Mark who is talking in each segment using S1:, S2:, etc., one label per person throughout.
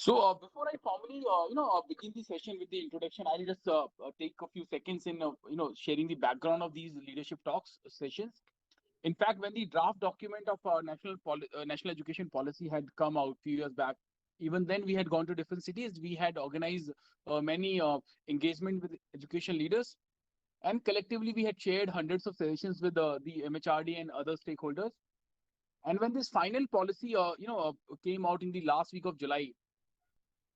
S1: Before I formally, begin the session with the introduction, I'll just take a few seconds in, sharing the background of these leadership talks sessions. In fact, when the draft document of national education policy had come out few years back, even then we had gone to different cities. We had organized many engagement with education leaders, and collectively we had shared hundreds of sessions with the MHRD and other stakeholders. And when this final policy, came out in the last week of July,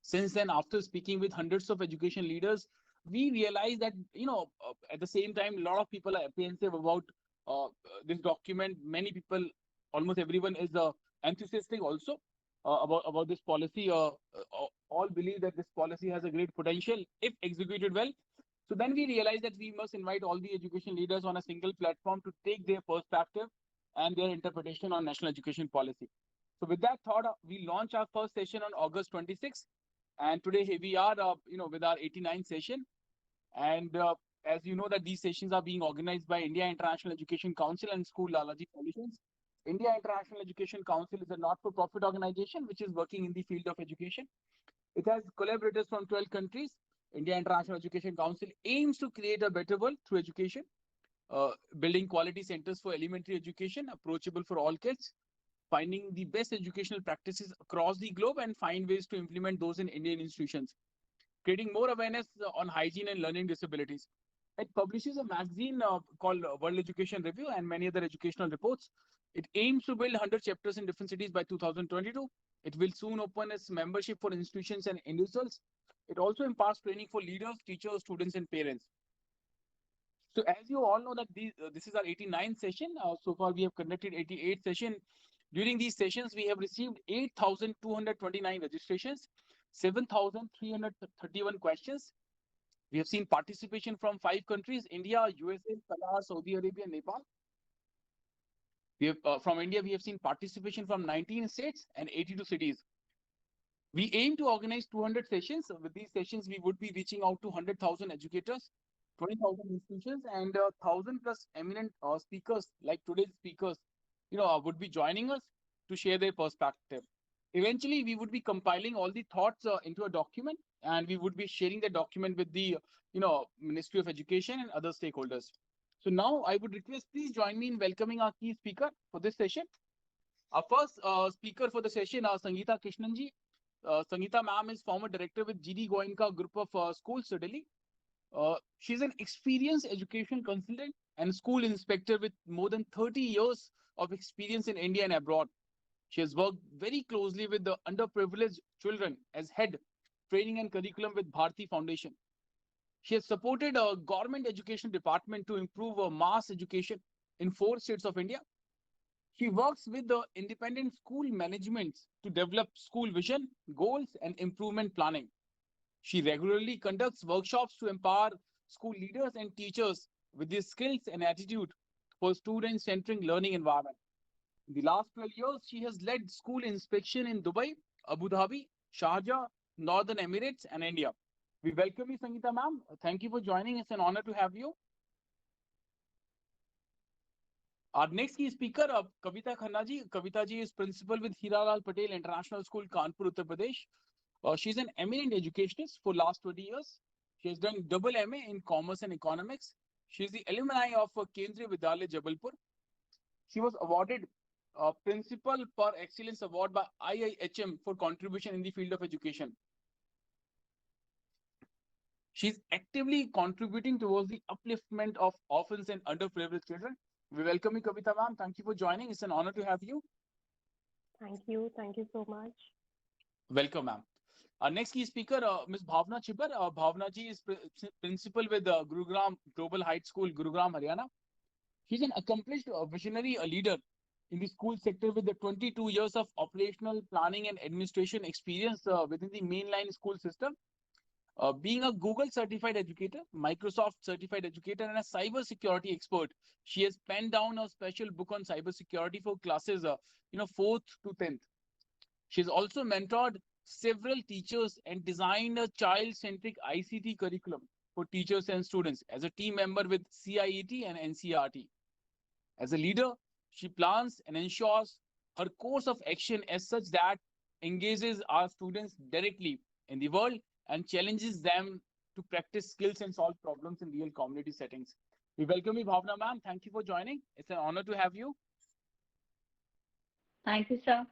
S1: since then, after speaking with hundreds of education leaders, we realized that at the same time, a lot of people are apprehensive about this document. Many people, almost everyone, is enthusiastic also about this policy. All believe that this policy has a great potential if executed well. So then we realized that we must invite all the education leaders on a single platform to take their perspective and their interpretation on national education policy. So with that thought, we launch our first session on August 26th, and today here we are, with our 89th session. And as you know, that these sessions are being organized by India International Education Council and School Lalaji Solutions. India International Education Council is a not-for-profit organization which is working in the field of education. It has collaborators from 12 countries. India International Education Council aims to create a better world through education, building quality centers for elementary education, approachable for all kids, finding the best educational practices across the globe, and find ways to implement those in Indian institutions, creating more awareness on hygiene and learning disabilities. It publishes a magazine called World Education Review and many other educational reports. It aims to build 100 chapters in different cities by 2022. It will soon open its membership for institutions and individuals. It also imparts training for leaders, teachers, students, and parents. So as you all know that this is our 89th session. So far we have conducted 88 sessions. During these sessions, we have received 8,229 registrations, 7,331 questions. We have seen participation from 5 countries: India, USA, Qatar, Saudi Arabia, Nepal. We have, from India, we have seen participation from 19 states and 82 cities. We aim to organize 200 sessions. With these sessions, we would be reaching out to 100,000 educators, 20,000 institutions, and 1,000 plus eminent speakers like today's speakers, would be joining us to share their perspective. Eventually, we would be compiling all the thoughts into a document, and we would be sharing the document with the, Ministry of Education and other stakeholders. So now I would request, please join me in welcoming our key speaker for this session. Our first speaker for the session, Sangeeta Krishnanji. Sangeeta ma'am is former director with GD Goenka Group of Schools, Delhi. She's an experienced education consultant and school inspector with more than 30 years of experience in India and abroad. She has worked very closely with the underprivileged children as head training and curriculum with Bharti Foundation. She has supported a government education department to improve mass education in 4 states of India. She works with the independent school managements to develop school vision, goals, and improvement planning. She regularly conducts workshops to empower school leaders and teachers with the skills and attitude for student-centric learning environment. In the last 12 years, she has led school inspection in Dubai, Abu Dhabi, Sharjah, Northern Emirates, and India. We welcome you, Sangeeta ma'am. Thank you for joining. It's an honor to have you. Our next key speaker, Kavita Khanna ji. Kavita ji is principal with Hiralal Patel International School, Kanpur, Uttar Pradesh. She's an eminent educationist for last 20 years. She has done double MA in Commerce and Economics. She is the alumni of Kendriya Vidyalaya, Jabalpur. She was awarded Principal per Excellence Award by IIHM for contribution in the field of education. She's actively contributing towards the upliftment of orphans and underprivileged children. We welcome you, Kavita ma'am. Thank you for joining. It's an honor to have you.
S2: Thank you. Thank you so much.
S1: Welcome, ma'am. Our next key speaker, Ms. Bhavna Chibbar. Bhavna ji is principal with Gurugram Global Heights School, Gurugram, Haryana. She's an accomplished visionary leader in the school sector with the 22 years of operational planning and administration experience within the mainline school system. Being a Google certified educator, Microsoft certified educator, and a cyber security expert, she has penned down a special book on cyber security for classes, 4th to 10th. She's also mentored several teachers and designed a child-centric ICT curriculum for teachers and students as a team member with CIET and NCERT. As a leader, she plans and ensures her course of action as such that engages our students directly in the world and challenges them to practice skills and solve problems in real community settings. We welcome you, Bhavna ma'am. Thank you for joining. It's an honor to have you.
S3: Thank you, sir.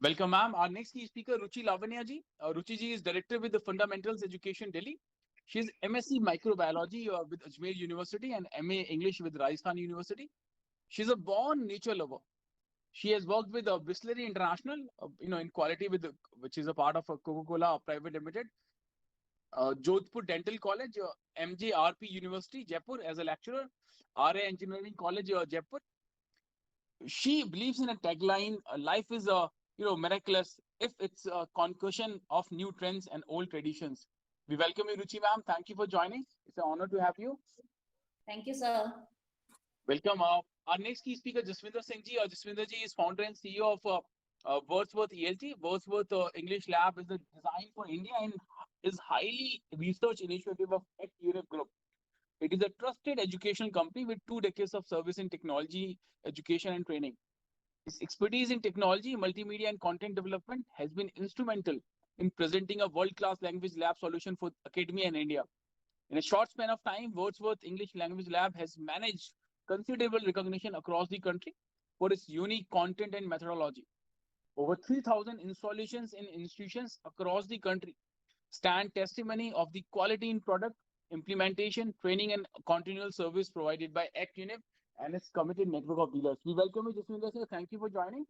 S1: Welcome, ma'am. Our next key speaker, Ruchi Lavanya ji. Ruchi ji is director with the Fundamentals Education Delhi. She is MSc Microbiology with Ajmer University and MA English with Rajasthan University. She's a born nature lover. She has worked with Bisleri International, in quality with which is a part of Coca-Cola Private Limited, Jodhpur Dental College, MJRP University, Jaipur as a lecturer, RA Engineering College, Jaipur. She believes in a tagline: "Life is miraculous if it's a concussion of new trends and old traditions." We welcome you, Ruchi ma'am. Thank you for joining. It's an honor to have you.
S3: Thank you, sir.
S1: Welcome. Our next key speaker, Jaswinder Singh ji. Jaswinder ji is founder and CEO of Wordsworth ELT. Wordsworth English Lab is a design for India and is highly research initiative of Unif Group. It is a trusted educational company with 2 decades of service in technology, education, and training. His expertise in technology, multimedia, and content development has been instrumental in presenting a world-class language lab solution for academia in India. In a short span of time, Wordsworth English Language Lab has managed considerable recognition across the country for its unique content and methodology. Over 3,000 installations in institutions across the country stand testimony of the quality in product, implementation, training, and continual service provided by ActUnif and its committed network of dealers. We welcome you, Jaswinder sir. Thank you for joining.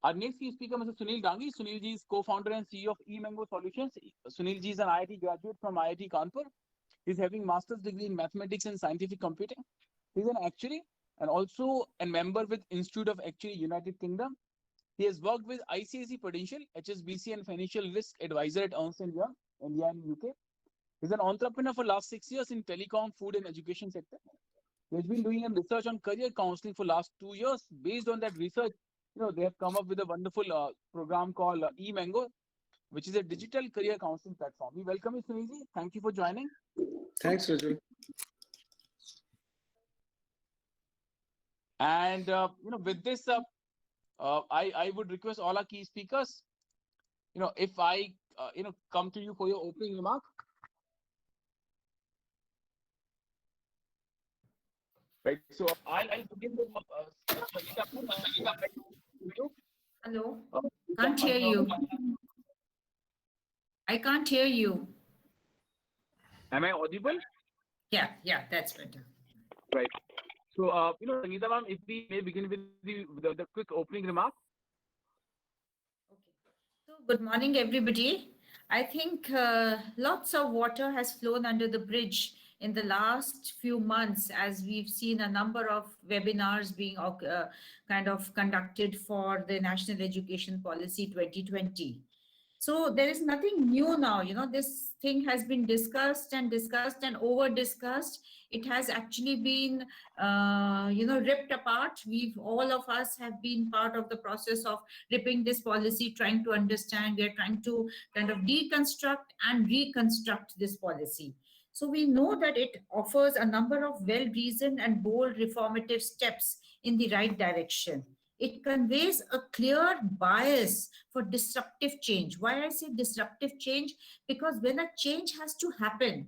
S1: Our next key speaker, Mr. Sunil Dangi. Sunil ji is co-founder and CEO of eMango Solutions. Sunil ji is an IIT graduate from IIT Kanpur. He's having master's degree in mathematics and scientific computing. He's an actuary and also a member with Institute of Actuary United Kingdom. He has worked with ICICI Prudential, HSBC, and Financial Risk Advisor at Ernst & Young, India and UK. He's an entrepreneur for last 6 years in telecom, food, and education sector. He's been doing research on career counseling for last 2 years. Based on that research, they have come up with a wonderful program called eMango, which is a digital career counseling platform. We welcome you, Sunilji. Thank you for joining.
S4: Thanks, Raju.
S1: And with this, I would request all our key speakers, if I come to you for your opening remark. Right. So I'll begin with
S5: Hello. Can't hear you. I can't hear you.
S1: Am I audible?
S5: Yeah, that's better.
S1: Right. So, Sangeeta ma'am, if we may begin with the quick opening remark.
S5: Okay. So, good morning, everybody. I think lots of water has flown under the bridge in the last few months as we've seen a number of webinars being kind of conducted for the National Education Policy 2020. So there is nothing new now, this thing has been discussed and over discussed. It has actually been, ripped apart. All of us have been part of the process of ripping this policy, trying to understand. We are trying to kind of deconstruct and reconstruct this policy. So we know that it offers a number of well-reasoned and bold reformative steps in the right direction. It conveys a clear bias for disruptive change. Why I say disruptive change? Because when a change has to happen,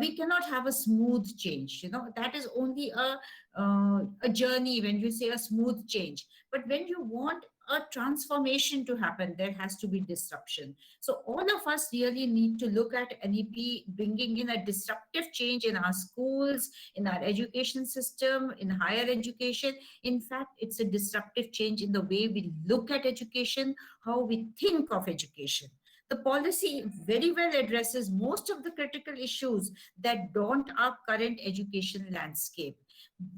S5: we cannot have a smooth change. That is only a journey when you say a smooth change. But when you want a transformation to happen, there has to be disruption. So all of us really need to look at NEP bringing in a disruptive change in our schools, in our education system, in higher education. In fact, it's a disruptive change in the way we look at education, how we think of education. The policy very well addresses most of the critical issues that daunt our current education landscape.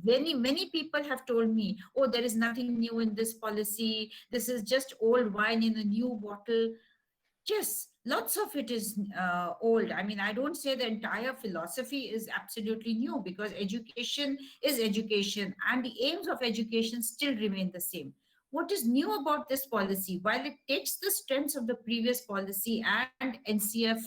S5: Many people have told me, oh, there is nothing new in this policy. This is just old wine in a new bottle. Yes, lots of it is old. I mean, I don't say the entire philosophy is absolutely new, because education is education and the aims of education still remain the same. What is new about this policy? While it takes the strengths of the previous policy and NCF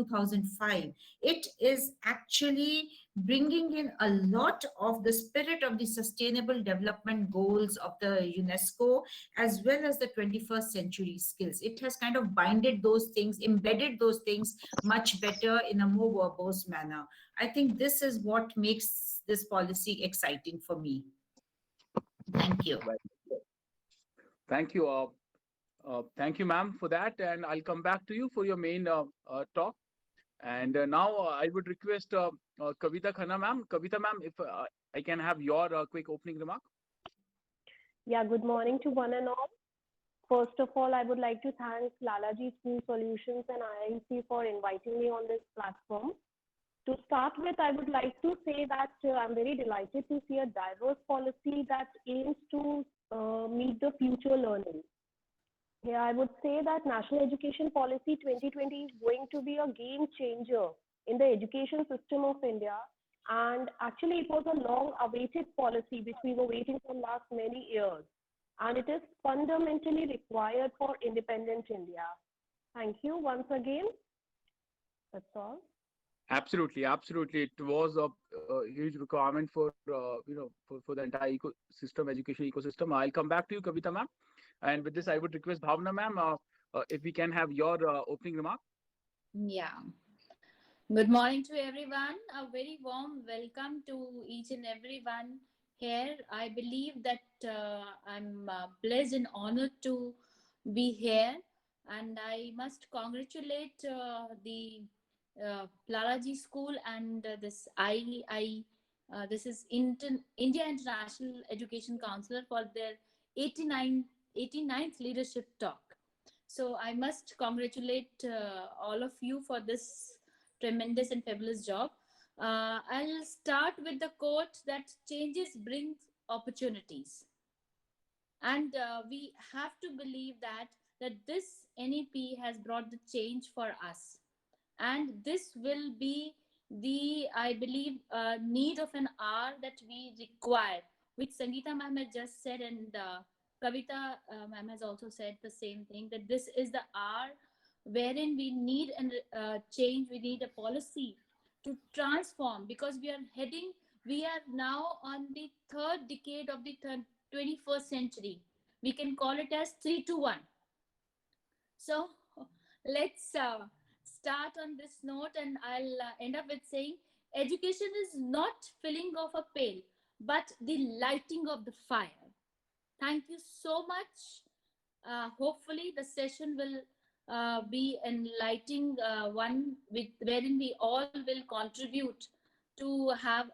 S5: 2005. It is actually bringing in a lot of the spirit of the sustainable development goals of the UNESCO, as well as the 21st century skills. It has kind of binded those things, embedded those things much better in a more verbose manner. I think this is what makes this policy exciting for me. Thank you.
S1: Right. Thank you. Thank you, ma'am, for that. And I'll come back to you for your main talk. And now I would request Kavita Khanna, ma'am. Kavita, ma'am, if I can have your quick opening remark.
S2: Yeah, good morning to one and all. First of all, I would like to thank Lalaji School Solutions and IIC for inviting me on this platform. To start with, I would like to say that I'm very delighted to see a diverse policy that aims to meet the future learning. Yeah, I would say that National Education Policy 2020 is going to be a game changer in the education system of India. And actually, it was a long awaited policy which we were waiting for last many years. And it is fundamentally required for independent India. Thank you once again. That's all.
S1: Absolutely, absolutely. It was a huge requirement for for the entire ecosystem, education ecosystem. I'll come back to you, Kavita, ma'am. And with this, I would request Bhavna, ma'am, if we can have your opening remark.
S3: Yeah. Good morning to everyone. A very warm welcome to each and everyone here. I believe that I'm blessed and honored to be here, and I must congratulate the Lalaji School and this is India International Education Council for their 89th leadership talk. So I must congratulate all of you for this tremendous and fabulous job. I'll start with the quote that changes brings opportunities, and we have to believe that this NEP has brought the change for us, and this will be the, I believe, need of an hour that we require, which Sangeeta ma'am has just said, and Kavita ma'am has also said the same thing, that this is the hour wherein we need a change, we need a policy to transform, because we are now on the third decade of the 21st century. We can call it as 3 to 1. So let's start on this note, and I'll end up with saying education is not filling of a pail, but the lighting of the fire. Thank you so much. Hopefully the session will be enlightening one wherein we all will contribute to have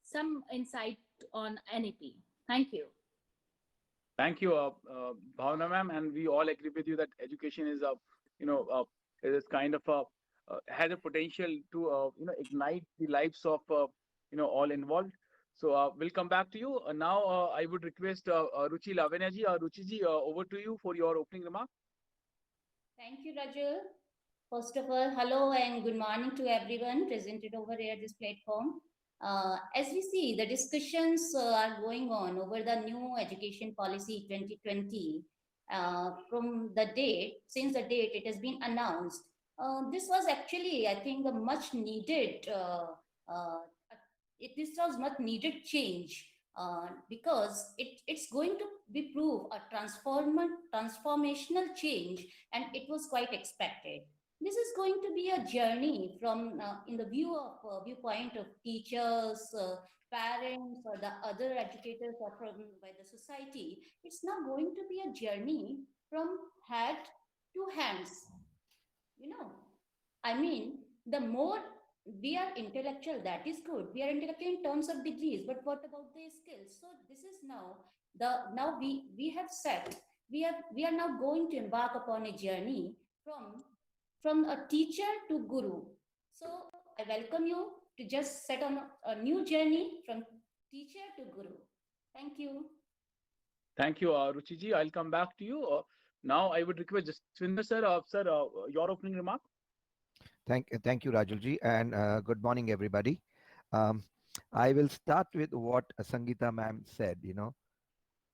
S3: some insight on NEP. Thank you.
S1: Thank you, Bhavna, ma'am. And we all agree with you that education is it is kind of has a potential to ignite the lives of all involved. So we'll come back to you now. I would request Ruchi Lavanya ji. Ruchi ji, over to you for your opening remark.
S3: Thank you, Rajul. First of all, hello and good morning to everyone presented over here at this platform. As we see, the discussions are going on over the new education policy 2020 from the date, since the date it has been announced. This was actually, I think, a much needed, this was much needed change because it's going to be prove a transformational change, and it was quite expected. This is going to be a journey from in the viewpoint of teachers, parents, or the other educators, or from by the society. It's not going to be a journey from head to hands. I mean, the more we are intellectual, that is good. We are intellectual in terms of degrees, but what about the skills? So this is now we have said we are now going to embark upon a journey from a teacher to guru. So I welcome you to just set on a new journey from teacher to guru. Thank you.
S1: Thank you, Ruchi ji. I'll come back to you. Now I would request Jaswinder sir, your opening remark.
S4: Thank you, Rajulji, and good morning, everybody. I will start with what Sangeeta ma'am said.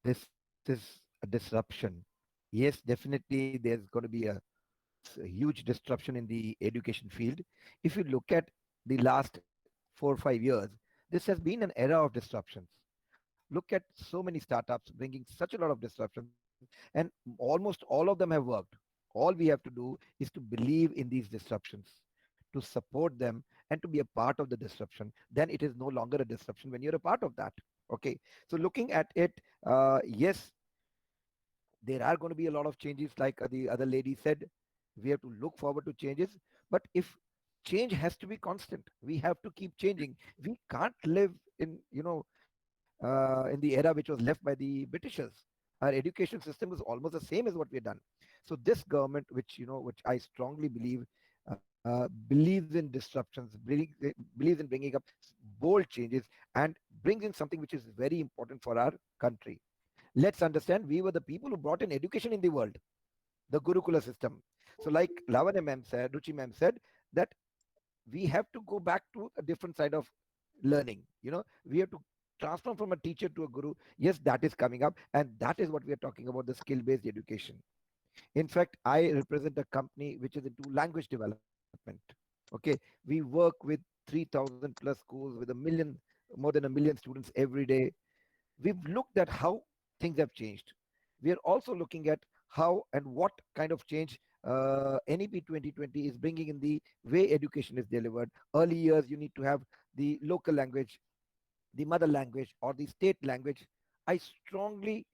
S4: This is a disruption. Yes, definitely, there's going to be a a huge disruption in the education field. If you look at the last 4 or 5 years, this has been an era of disruptions. Look at so many startups bringing such a lot of disruptions, and almost all of them have worked. All we have to do is to believe in these disruptions, to support them, and to be a part of the disruption. Then it is no longer a disruption when you're a part of that. Okay. So looking at it, yes, there are going to be a lot of changes, like the other lady said. We have to look forward to changes, but if change has to be constant, we have to keep changing. We can't live in, in the era which was left by the Britishers. Our education system is almost the same as what we've done. So this government, which I strongly believe, believes in disruptions, believes in bringing up bold changes, and brings in something which is very important for our country. Let's understand, we were the people who brought in education in the world, the Gurukula system. So like Lavanya ma'am said, Ruchi ma'am said, that we have to go back to a different side of learning. We have to transform from a teacher to a guru. Yes, that is coming up, and that is what we are talking about, the skill based education. In fact, I represent a company which is into language development. Okay, we work with 3,000 plus schools with more than a million students every day. We've looked at how things have changed. We are also looking at how and what kind of change NEP 2020 is bringing in the way education is delivered. Early years, you need to have the local language, the mother language, or the state language. I strongly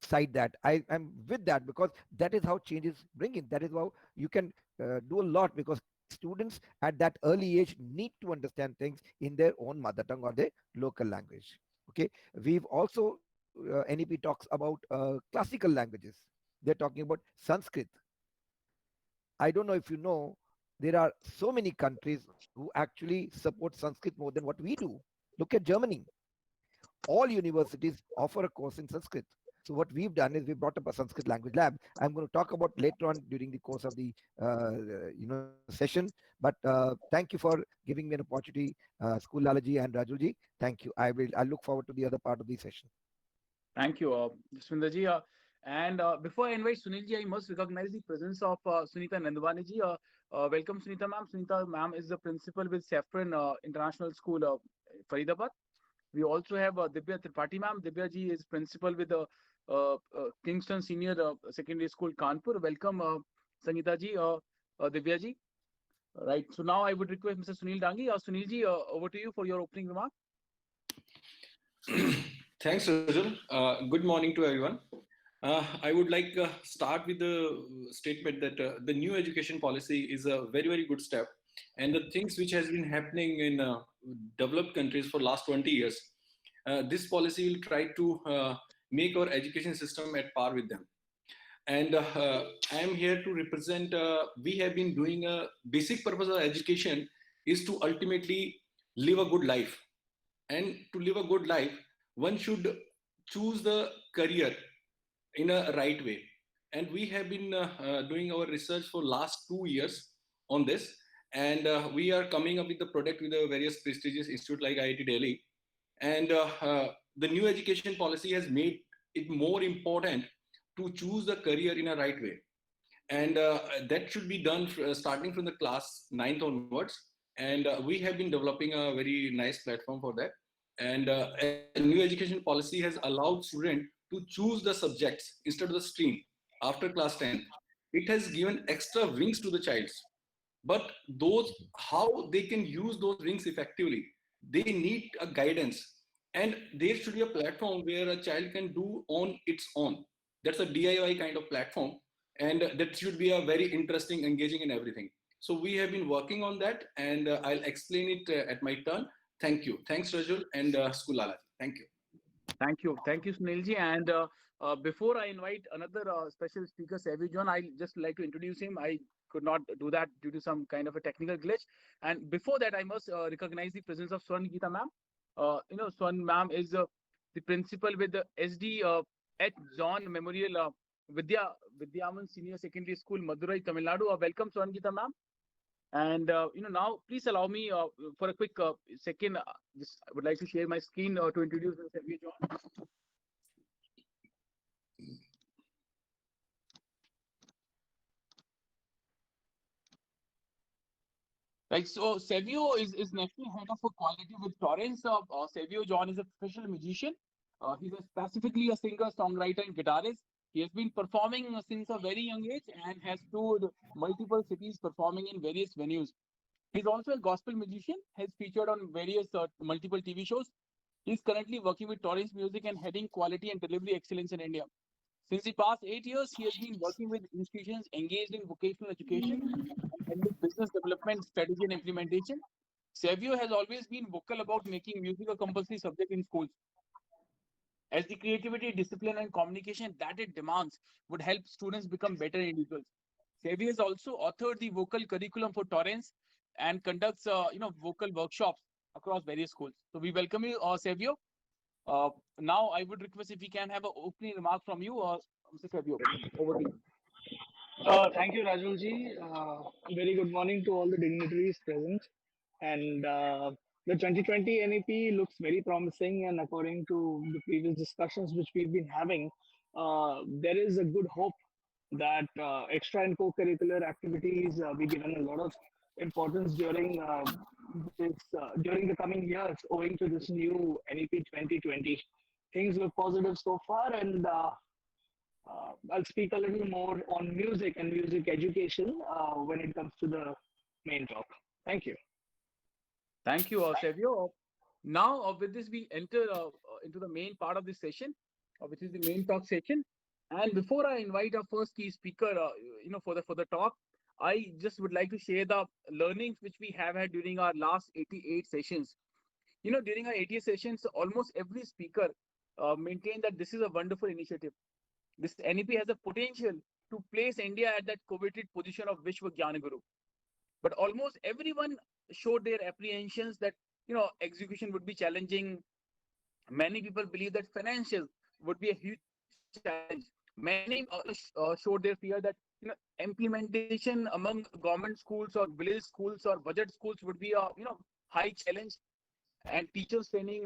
S4: cite that. I am with that, because that is how change is bringing. That is how you can do a lot, because students at that early age need to understand things in their own mother tongue or their local language. Okay, we've also NEP talks about classical languages. They're talking about Sanskrit. I don't know if you know, there are so many countries who actually support Sanskrit more than what we do. Look at Germany. All universities offer a course in Sanskrit. So what we've done is we brought up a Sanskrit language lab. I'm going to talk about later on during the course of the session. But thank you for giving me an opportunity, School Lalaji and Rajulji. Thank you. I look forward to the other part of the session.
S1: Thank you, Jaswinder-ji. And before I invite Sunil-ji, I must recognize the presence of Sunita Nandwani-ji. Welcome, Sunita ma'am. Sunita ma'am is the principal with Saffron International School, Faridabad. We also have Divya Tripathi ma'am. Divya ji is principal with the Kingston Senior Secondary School, Kanpur. Welcome, Sangeeta ji, Divya ji. Right. So now I would request Mr. Sunil Dangi. Sunil ji, over to you for your opening remark.
S6: Thanks, Rajul. Good morning to everyone. I would like start with the statement that the new education policy is a very, very good step. And the things which has been happening in developed countries for last 20 years, this policy will try to make our education system at par with them. And I am here to represent, we have been doing a basic purpose of education is to ultimately live a good life. And to live a good life, one should choose the career in a right way. And we have been doing our research for last 2 years on this. And we are coming up with the product with a various prestigious institute like IIT Delhi. And the new education policy has made it more important to choose the career in a right way. And that should be done starting from the class 9th onwards. And we have been developing a very nice platform for that. And a new education policy has allowed students to choose the subjects instead of the stream after class 10th. It has given extra wings to the childs. But those, how they can use those wings effectively, they need a guidance. And there should be a platform where a child can do on its own. That's a DIY kind of platform. And that should be a very interesting, engaging and everything. So we have been working on that, and I'll explain it at my turn. Thank you. Thanks, Rajul and School Lalaji. Thank you.
S1: Thank you. Thank you, Sunilji. And before I invite another special speaker, Savvy John, I just like to introduce him. I could not do that due to some kind of a technical glitch. And before that, I must recognize the presence of Swan Geeta ma'am. Swan ma'am is the principal with the SD H. John Memorial Vidyaman Senior Secondary School, Madurai, Tamil Nadu. Welcome, Swan Geeta ma'am. And now please allow me for a quick second. Just I would like to share my screen to introduce Savvy John. Right, so Savio is national head of quality with Torrance. Savio John is a professional musician. He's specifically a singer, songwriter, and guitarist. He has been performing since a very young age and has toured multiple cities performing in various venues. He's also a gospel musician, has featured on various multiple TV shows. He's currently working with Torrance Music and heading quality and delivery excellence in India. Since the past 8 years, he has been working with institutions engaged in vocational education and handling business development, strategy, and implementation. Savio has always been vocal about making music a compulsory subject in schools, as the creativity, discipline, and communication that it demands would help students become better individuals. Savio has also authored the vocal curriculum for Torrance and conducts, vocal workshops across various schools. So we welcome you, Savio. Uh, Now I would request if we can have an opening remark from you, Mr. Savio. Over to you.
S7: Thank you, Rajulji. Very good morning to all the dignitaries present. And the 2020 NEP looks very promising. And according to the previous discussions which we've been having, there is a good hope that extra and co-curricular activities be given a lot of importance during the coming years, owing to this new NEP 2020. Things look positive so far, and I'll speak a little more on music and music education when it comes to the main talk. Thank you.
S1: Thank you, Savio. Now, with this, we enter into the main part of this session, which is the main talk session. And before I invite our first key speaker, for the talk, I just would like to share the learnings which we have had during our last 88 sessions. During our 88 sessions, almost every speaker maintained that this is a wonderful initiative. This NEP has a potential to place India at that coveted position of Vishwa Gyan Guru. But almost everyone showed their apprehensions that execution would be challenging. Many people believe that financial would be a huge challenge. Many showed their fear that implementation among government schools or village schools or budget schools would be a high challenge, and teachers training.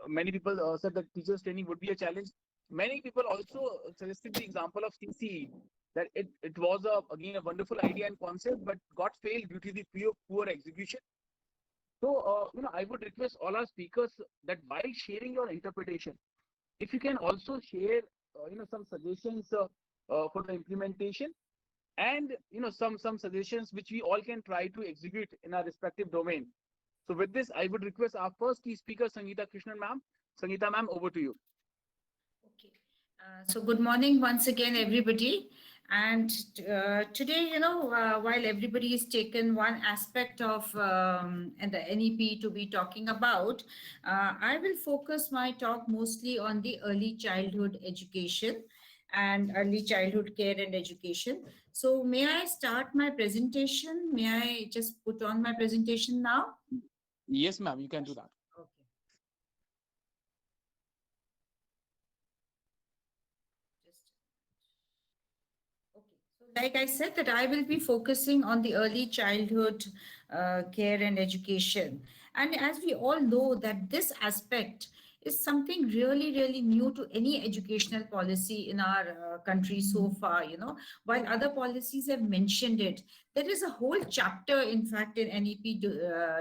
S1: Many people said that teachers training would be a challenge. Many people also suggested the example of CCE, that it was again a wonderful idea and concept, but got failed due to the poor execution. So, I would request all our speakers that while sharing your interpretation, if you can also share, some suggestions for the implementation, and some suggestions which we all can try to execute in our respective domain. So, with this, I would request our first key speaker, Sangeeta Krishnan ma'am. Sangeeta ma'am, over to you.
S5: Okay. So good morning once again, everybody. And today, while everybody has taken one aspect of and the NEP to be talking about, I will focus my talk mostly on the early childhood education and early childhood care and education. So may I start my presentation? May I just put on my presentation now?
S1: Yes, ma'am, you can do that.
S5: Okay. Like I said, that I will be focusing on the early childhood care and education. And as we all know that this aspect is something really, really new to any educational policy in our country so far, while other policies have mentioned it. There is a whole chapter, in fact, in NEP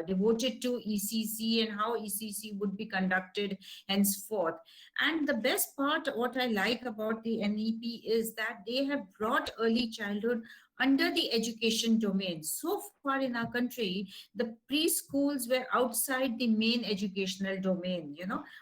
S5: devoted to ECC and how ECC would be conducted henceforth. And the best part, what I like about the NEP is that they have brought early childhood under the education domain. So far in our country, the preschools were outside the main educational domain,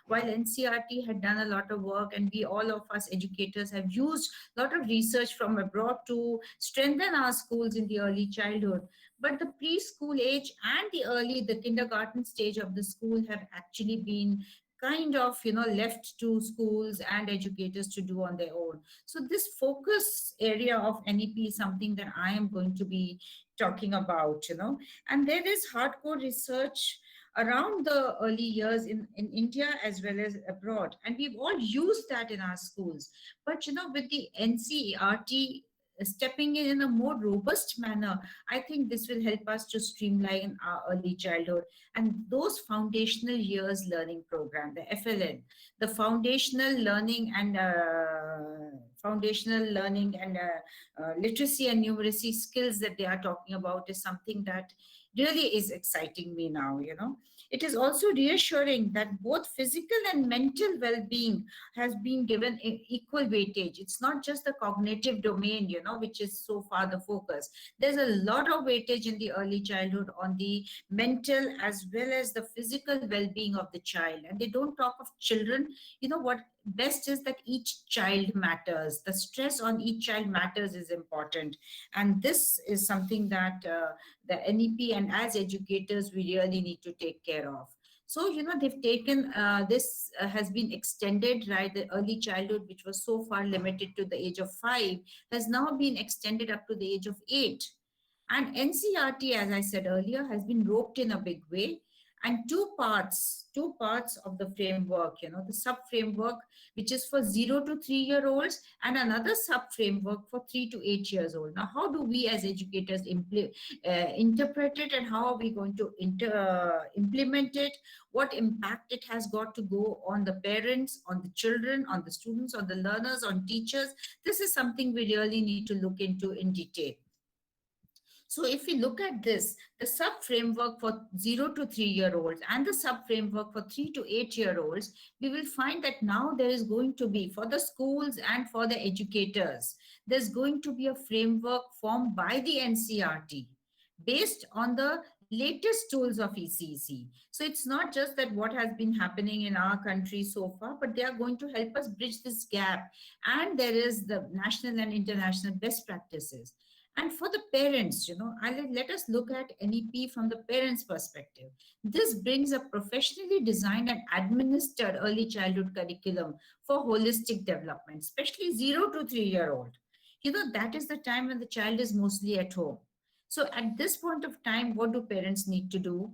S5: while NCRT had done a lot of work, and we, all of us educators, have used a lot of research from abroad to strengthen our schools in the early childhood. But the preschool age and the kindergarten stage of the school have actually been kind of left to schools and educators to do on their own. So this focus area of NEP is something that I am going to be talking about, and there is hardcore research around the early years in India as well as abroad, and we've all used that in our schools. But with the NCERT stepping in a more robust manner, I think this will help us to streamline our early childhood and those foundational years learning program, the FLN, the foundational learning and literacy and numeracy skills that they are talking about is something that really is exciting me now, you know. It is also reassuring that both physical and mental well-being has been given equal weightage. It's not just the cognitive domain, you know, which is so far the focus. There's a lot of weightage in the early childhood on the mental as well as the physical well-being of the child. And they don't talk of children. You know what best is that each child matters. The stress on each child matters is important. And this is something that the NEP and as educators, we really need to take care of. So, you know, they've taken this has been extended, right? The early childhood, which was so far limited to the age of 5, has now been extended up to the age of 8. And NCERT, as I said earlier, has been roped in a big way. And two parts of the framework, you know, the sub framework, which is for 0 to 3-year-olds, and another sub framework for 3 to 8 years old. Now, how do we as educators interpret it, and how are we going to implement it? What impact it has got to go on the parents, on the children, on the students, on the learners, on teachers? This is something we really need to look into in detail. So if we look at this, the sub-framework for 0 to 3-year-olds and the sub-framework for 3 to 8-year-olds, we will find that now there is going to be, for the schools and for the educators, there's going to be a framework formed by the NCERT based on the latest tools of ECEC. So it's not just that what has been happening in our country so far, but they are going to help us bridge this gap. And there is the national and international best practices. And for the parents, you know, let us look at NEP from the parents' perspective. This brings a professionally designed and administered early childhood curriculum for holistic development, especially 0 to 3-year-old. You know, that is the time when the child is mostly at home. So at this point of time, what do parents need to do?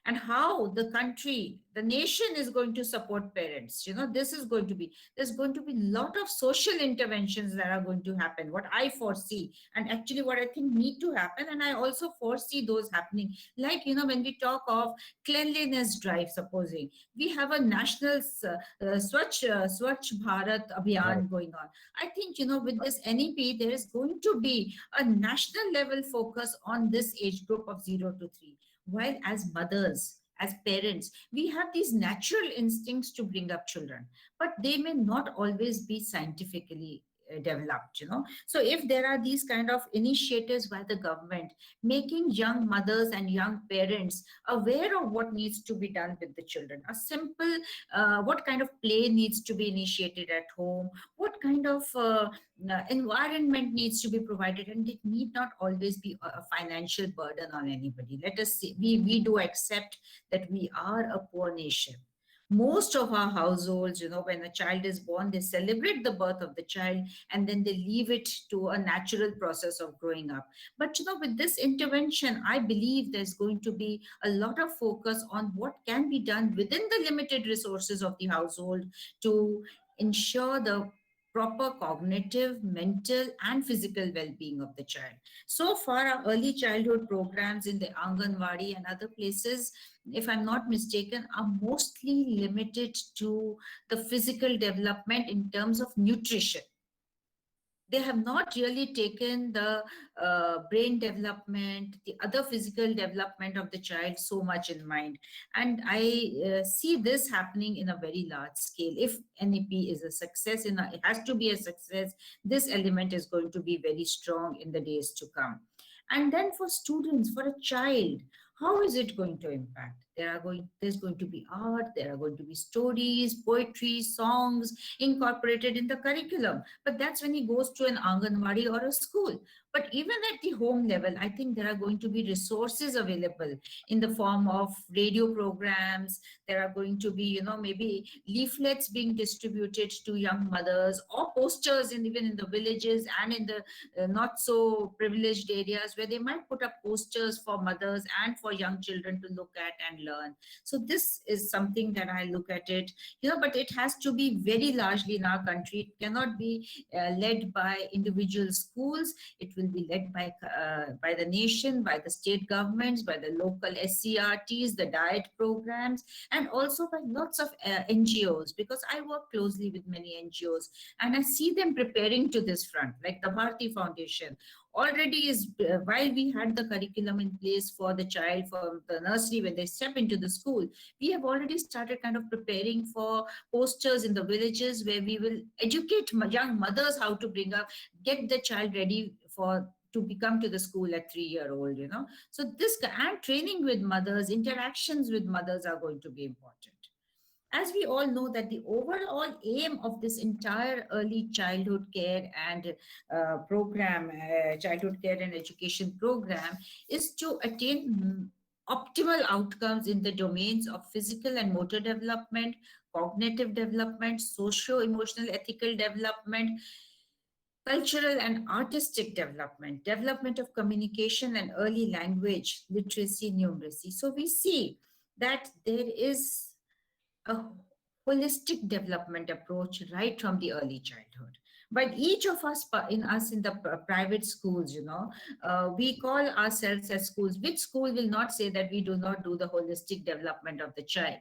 S5: And how the country, the nation is going to support parents. You know, there's going to be a lot of social interventions that are going to happen, what I foresee, and actually what I think need to happen. And I also foresee those happening. Like, you know, when we talk of cleanliness drive, supposing we have a national Swachh Bharat Abhiyan going on. I think, you know, with this NEP, there is going to be a national level focus on this age group of 0 to 3. While as mothers, as parents, we have these natural instincts to bring up children, but they may not always be scientifically developed, you know. So if there are these kind of initiatives by the government, making young mothers and young parents aware of what needs to be done with the children, a simple, what kind of play needs to be initiated at home, what kind of environment needs to be provided, and it need not always be a financial burden on anybody. Let us see, we do accept that we are a poor nation. Most of our households, you know, when a child is born, they celebrate the birth of the child and then they leave it to a natural process of growing up. But, you know, with this intervention, I believe there's going to be a lot of focus on what can be done within the limited resources of the household to ensure the proper cognitive, mental, and physical well-being of the child. So far, our early childhood programs in the Anganwadi and other places, if I'm not mistaken, are mostly limited to the physical development in terms of nutrition. They have not really taken the brain development, the other physical development of the child so much in mind. And I see this happening in a very large scale. If NEP is a success, it has to be a success, this element is going to be very strong in the days to come. And then for students, for a child, how is it going to impact? There's going to be art, there are going to be stories, poetry, songs incorporated in the curriculum. But that's when he goes to an Anganwadi or a school. But even at the home level, I think there are going to be resources available in the form of radio programs. There are going to be, maybe leaflets being distributed to young mothers, or posters even in the villages and in the not so privileged areas, where they might put up posters for mothers and for young children to look at and learn. So this is something that I look at it, but it has to be very largely in our country. It cannot be led by individual schools. It will be led by the nation, by the state governments, by the local SCRTs, the diet programs, and also by lots of NGOs, because I work closely with many NGOs and I see them preparing to this front, like the Bharti Foundation. Already is, while we had the curriculum in place for the child from the nursery when they step into the school, we have already started kind of preparing for posters in the villages, where we will educate young mothers how to get the child ready to become to the school at 3-year-old. So this and training with mothers, interactions with mothers are going to be important. As we all know that the overall aim of this entire early childhood care and childhood care and education program, is to attain optimal outcomes in the domains of physical and motor development, cognitive development, socio-emotional ethical development, cultural and artistic development, development of communication and early language, literacy, numeracy. So we see that there is a holistic development approach right from the early childhood. But each of us in the private schools, we call ourselves as schools. Which school will not say that we do not do the holistic development of the child?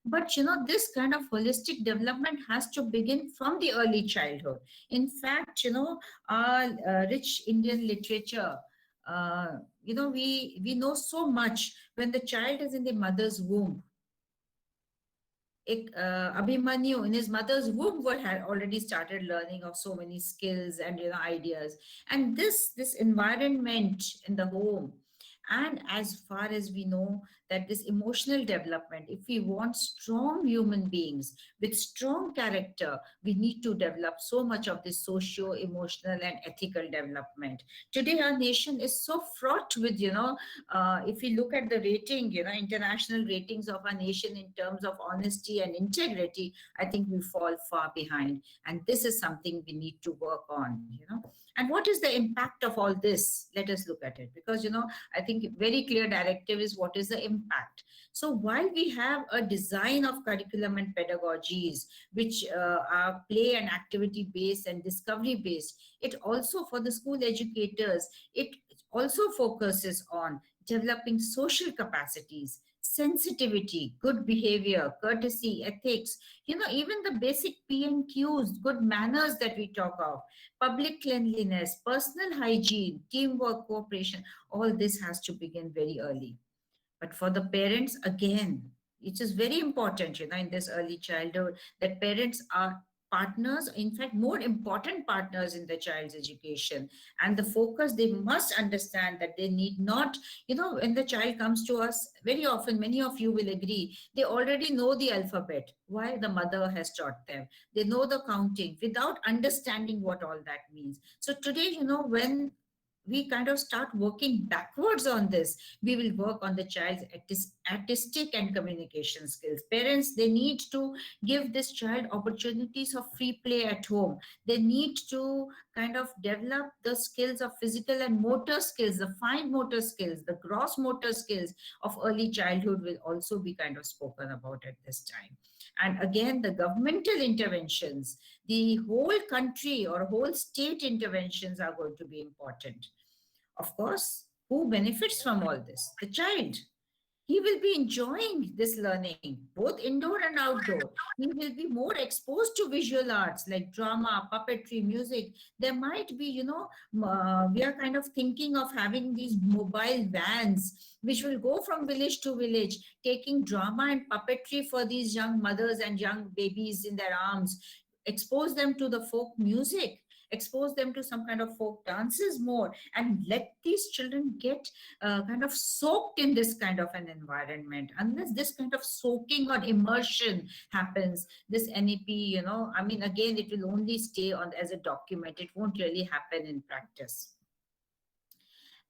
S5: But this kind of holistic development has to begin from the early childhood. In fact, our rich Indian literature, we know so much when the child is in the mother's womb. Abhimanyu in his mother's womb had already started learning of so many skills and ideas, and this environment in the home. And as far as we know, that this emotional development, if we want strong human beings with strong character, we need to develop so much of this socio-emotional and ethical development. Today, our nation is so fraught with, if we look at the rating, international ratings of our nation in terms of honesty and integrity, I think we fall far behind. And this is something we need to work on, And what is the impact of all this? Let us look at it, because, I think very clear directive is what is the impact. So while we have a design of curriculum and pedagogies, which are play and activity based and discovery based, it also, for the school educators, it also focuses on developing social capacities, sensitivity, good behavior, courtesy, ethics, even the basic P&Qs, good manners that we talk of, public cleanliness, personal hygiene, teamwork, cooperation, all this has to begin very early. But for the parents, again, it is very important, in this early childhood, that parents are partners, in fact, more important partners in the child's education. And the focus, they must understand that they need not, when the child comes to us, very often, many of you will agree, they already know the alphabet. Why? The mother has taught them. They know the counting without understanding what all that means. So today, when we kind of start working backwards on this, we will work on the child's artistic and communication skills. Parents, they need to give this child opportunities of free play at home. They need to kind of develop the skills of physical and motor skills, the fine motor skills, the gross motor skills of early childhood will also be kind of spoken about at this time. And again, the governmental interventions, the whole country or whole state interventions are going to be important. Of course, who benefits from all this? The child. He will be enjoying this learning, both indoor and outdoor. He will be more exposed to visual arts like drama, puppetry, music. There might be, we are kind of thinking of having these mobile vans, which will go from village to village, taking drama and puppetry for these young mothers and young babies in their arms, expose them to the folk music, expose them to some kind of folk dances more, and let these children get kind of soaked in this kind of an environment. Unless this kind of soaking or immersion happens, this NEP, again, it will only stay on as a document. It won't really happen in practice.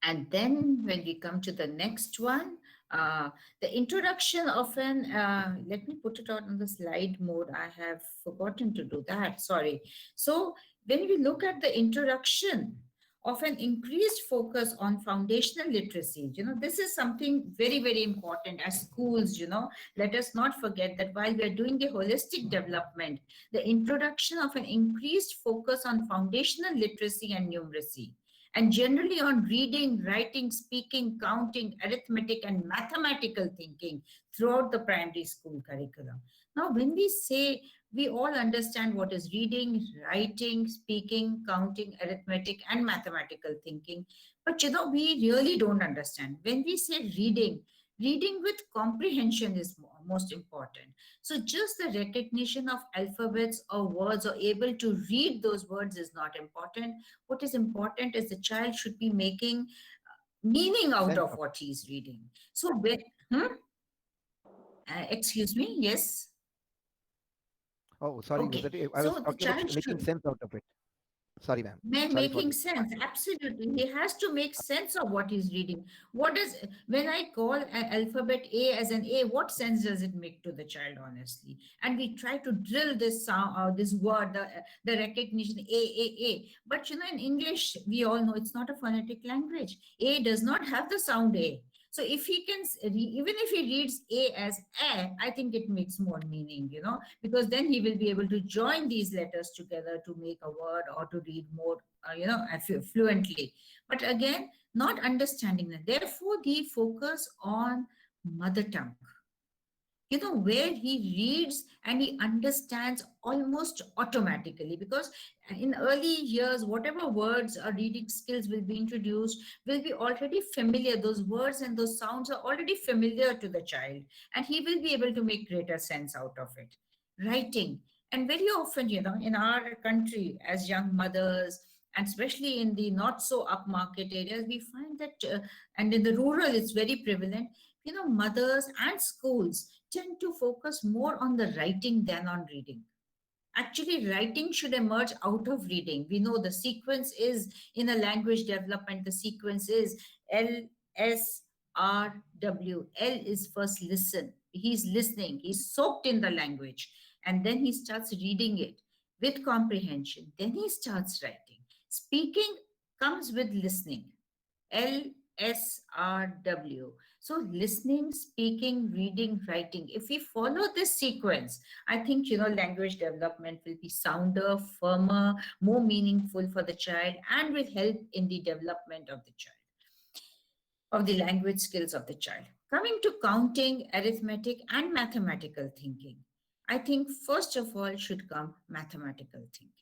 S5: And then when we come to the next one, the introduction of an, let me put it on the slide mode. I have forgotten to do that, sorry. So when we look at the introduction of an increased focus on foundational literacy, this is something very, very important as schools, let us not forget that while we are doing the holistic development, the introduction of an increased focus on foundational literacy and numeracy, and generally on reading, writing, speaking, counting, arithmetic, and mathematical thinking throughout the primary school curriculum. Now, when we say we all understand what is reading, writing, speaking, counting, arithmetic, and mathematical thinking, but we really don't understand. When we say reading, reading with comprehension is most important. So just the recognition of alphabets or words or able to read those words is not important. What is important is the child should be making meaning out
S4: Sense
S5: of
S4: of-
S5: what he's reading. So when, excuse me, yes.
S4: Oh, sorry,
S5: Okay.
S4: I was
S5: So the
S4: talking about
S5: child
S4: making
S5: should
S4: sense out of it. Sorry, ma'am. Sorry for
S5: making
S4: this.
S5: sense, absolutely. He has to make sense of what he's reading. What is, when I call an alphabet A as an A, what sense does it make to the child, honestly? And we try to drill this sound, this word, the recognition A. But in English, we all know it's not a phonetic language. A does not have the sound A. So if he can, even if he reads A as A, I think it makes more meaning, because then he will be able to join these letters together to make a word or to read more, fluently. But again, not understanding that. Therefore, the focus on mother tongue, where he reads and he understands almost automatically, because in early years, whatever words or reading skills will be introduced will be already familiar. Those words and those sounds are already familiar to the child, and he will be able to make greater sense out of it. Writing, and very often, in our country as young mothers, and especially in the not so upmarket areas, we find that, and in the rural, it's very prevalent, mothers and schools tend to focus more on the writing than on reading. Actually, writing should emerge out of reading. We know the sequence is in a language development, the sequence is L, S, R, W. L is first listen. He's listening, he's soaked in the language, and then he starts reading it with comprehension. Then he starts writing. Speaking comes with listening. L, S, R, W. So listening, speaking, reading, writing. If we follow this sequence, I think, language development will be sounder, firmer, more meaningful for the child, and will help in the development of the child, of the language skills of the child. Coming to counting, arithmetic, and mathematical thinking, I think first of all should come mathematical thinking.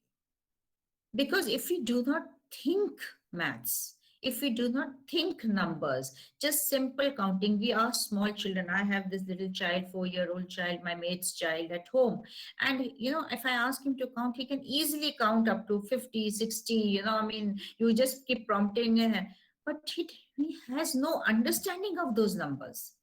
S5: Because if we do not think maths, if we do not think numbers, just simple counting, we are small children. I have this little child, 4-year-old child, my mate's child at home. And, if I ask him to count, he can easily count up to 50, 60, you just keep prompting him. But he has no understanding of those numbers.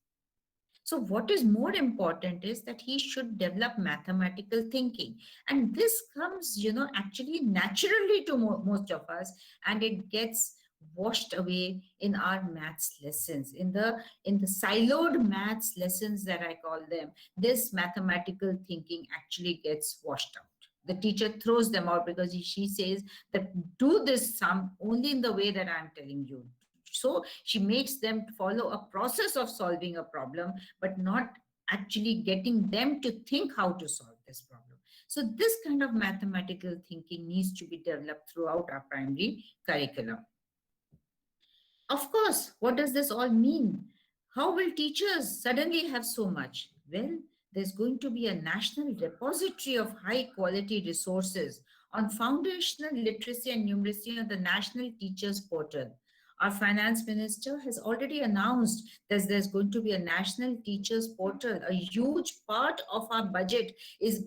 S5: So what is more important is that he should develop mathematical thinking. And this comes, actually naturally to most of us, and it gets washed away in our maths lessons, in the siloed maths lessons that I call them. This mathematical thinking actually gets washed out. The teacher throws them out because she says that do this sum only in the way that I'm telling you. So she makes them follow a process of solving a problem, but not actually getting them to think how to solve this problem. So this kind of mathematical thinking needs to be developed throughout our primary curriculum. Of course, what does this all mean? How will teachers suddenly have so much? Well, there's going to be a national repository of high quality resources on foundational literacy and numeracy on the National Teachers Portal. Our finance minister has already announced that there's going to be a national teachers portal. A huge part of our budget is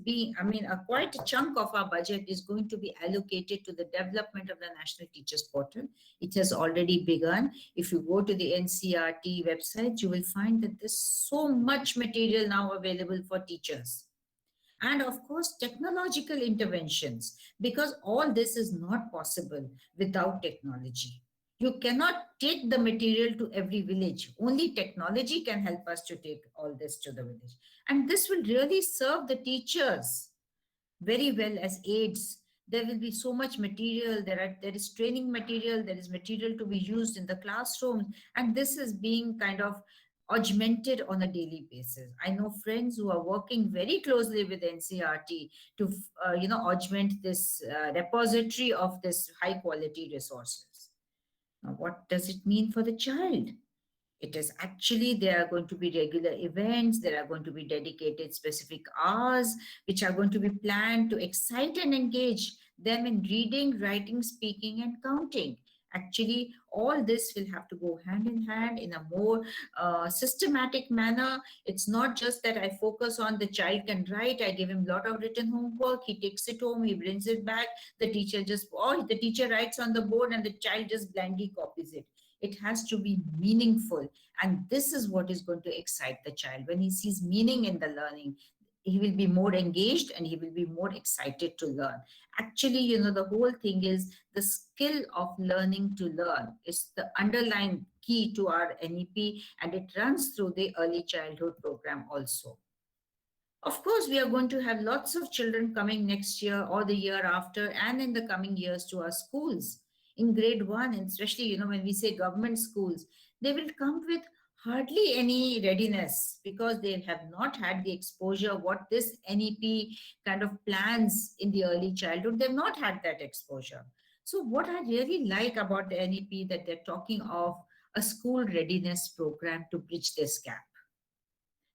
S5: quite a chunk of our budget is going to be allocated to the development of the national teachers portal. It has already begun. If you go to the NCERT website, you will find that there's so much material now available for teachers. And of course, technological interventions, because all this is not possible without technology. You cannot take the material to every village. Only technology can help us to take all this to the village. And this will really serve the teachers very well as aids. There will be so much material. There is training material. There is material to be used in the classroom, and this is being kind of augmented on a daily basis. I know friends who are working very closely with NCRT to augment this repository of this high quality resources. Now, what does it mean for the child? It is actually, there are going to be regular events, there are going to be dedicated specific hours, which are going to be planned to excite and engage them in reading, writing, speaking, and counting. Actually, all this will have to go hand in hand in a more systematic manner. It's not just that I focus on the child can write, I give him a lot of written homework, he takes it home, he brings it back, the teacher writes on the board and the child just blindly copies it. It has to be meaningful. And this is what is going to excite the child. When he sees meaning in the learning, he will be more engaged and he will be more excited to learn. Actually, the whole thing is the skill of learning to learn is the underlying key to our NEP, and it runs through the early childhood program also. Of course, we are going to have lots of children coming next year or the year after and in the coming years to our schools. In grade 1, and especially, when we say government schools, they will come with hardly any readiness because they have not had the exposure what this NEP kind of plans in the early childhood. They've not had that exposure. So what I really like about the NEP that they're talking of a school readiness program to bridge this gap.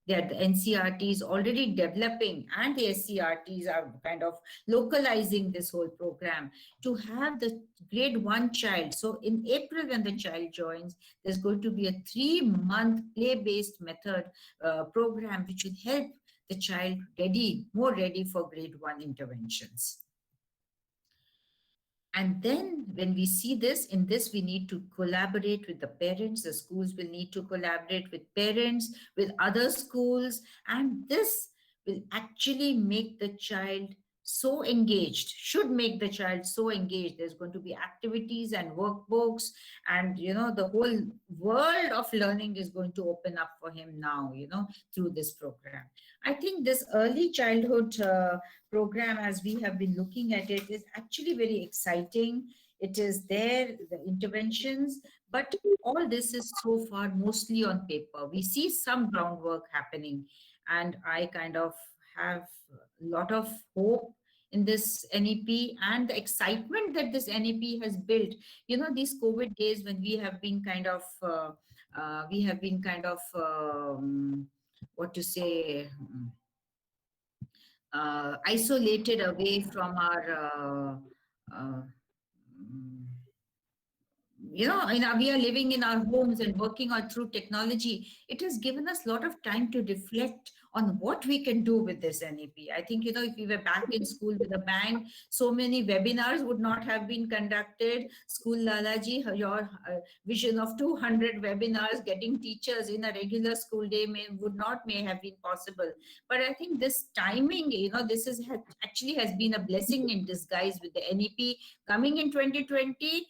S5: That the NCRT is already developing and the SCRTs are kind of localizing this whole program to have the grade 1 child. So in April, when the child joins, there's going to be a 3-month play-based method program, which will help the child more ready for grade 1 interventions. And then when we see this, in this, we need to collaborate with the parents. The schools will need to collaborate with parents, with other schools. And this will actually make the child so engaged, should make the child so engaged. There's going to be activities and workbooks, and the whole world of learning is going to open up for him now, through this program. I think this early childhood program, as we have been looking at it, is actually very exciting. It is there, the interventions, but all this is so far mostly on paper. We see some groundwork happening, and I kind of have a lot of hope in this NEP and the excitement that this NEP has built. These COVID days when we have been kind of, isolated away from our, we are living in our homes and working on through technology. It has given us a lot of time to reflect on what we can do with this NEP. I think, if we were back in school with a bang, so many webinars would not have been conducted. School Lalaji, your vision of 200 webinars, getting teachers in a regular school day may have been possible. But I think this timing, this actually has been a blessing in disguise with the NEP coming in 2020,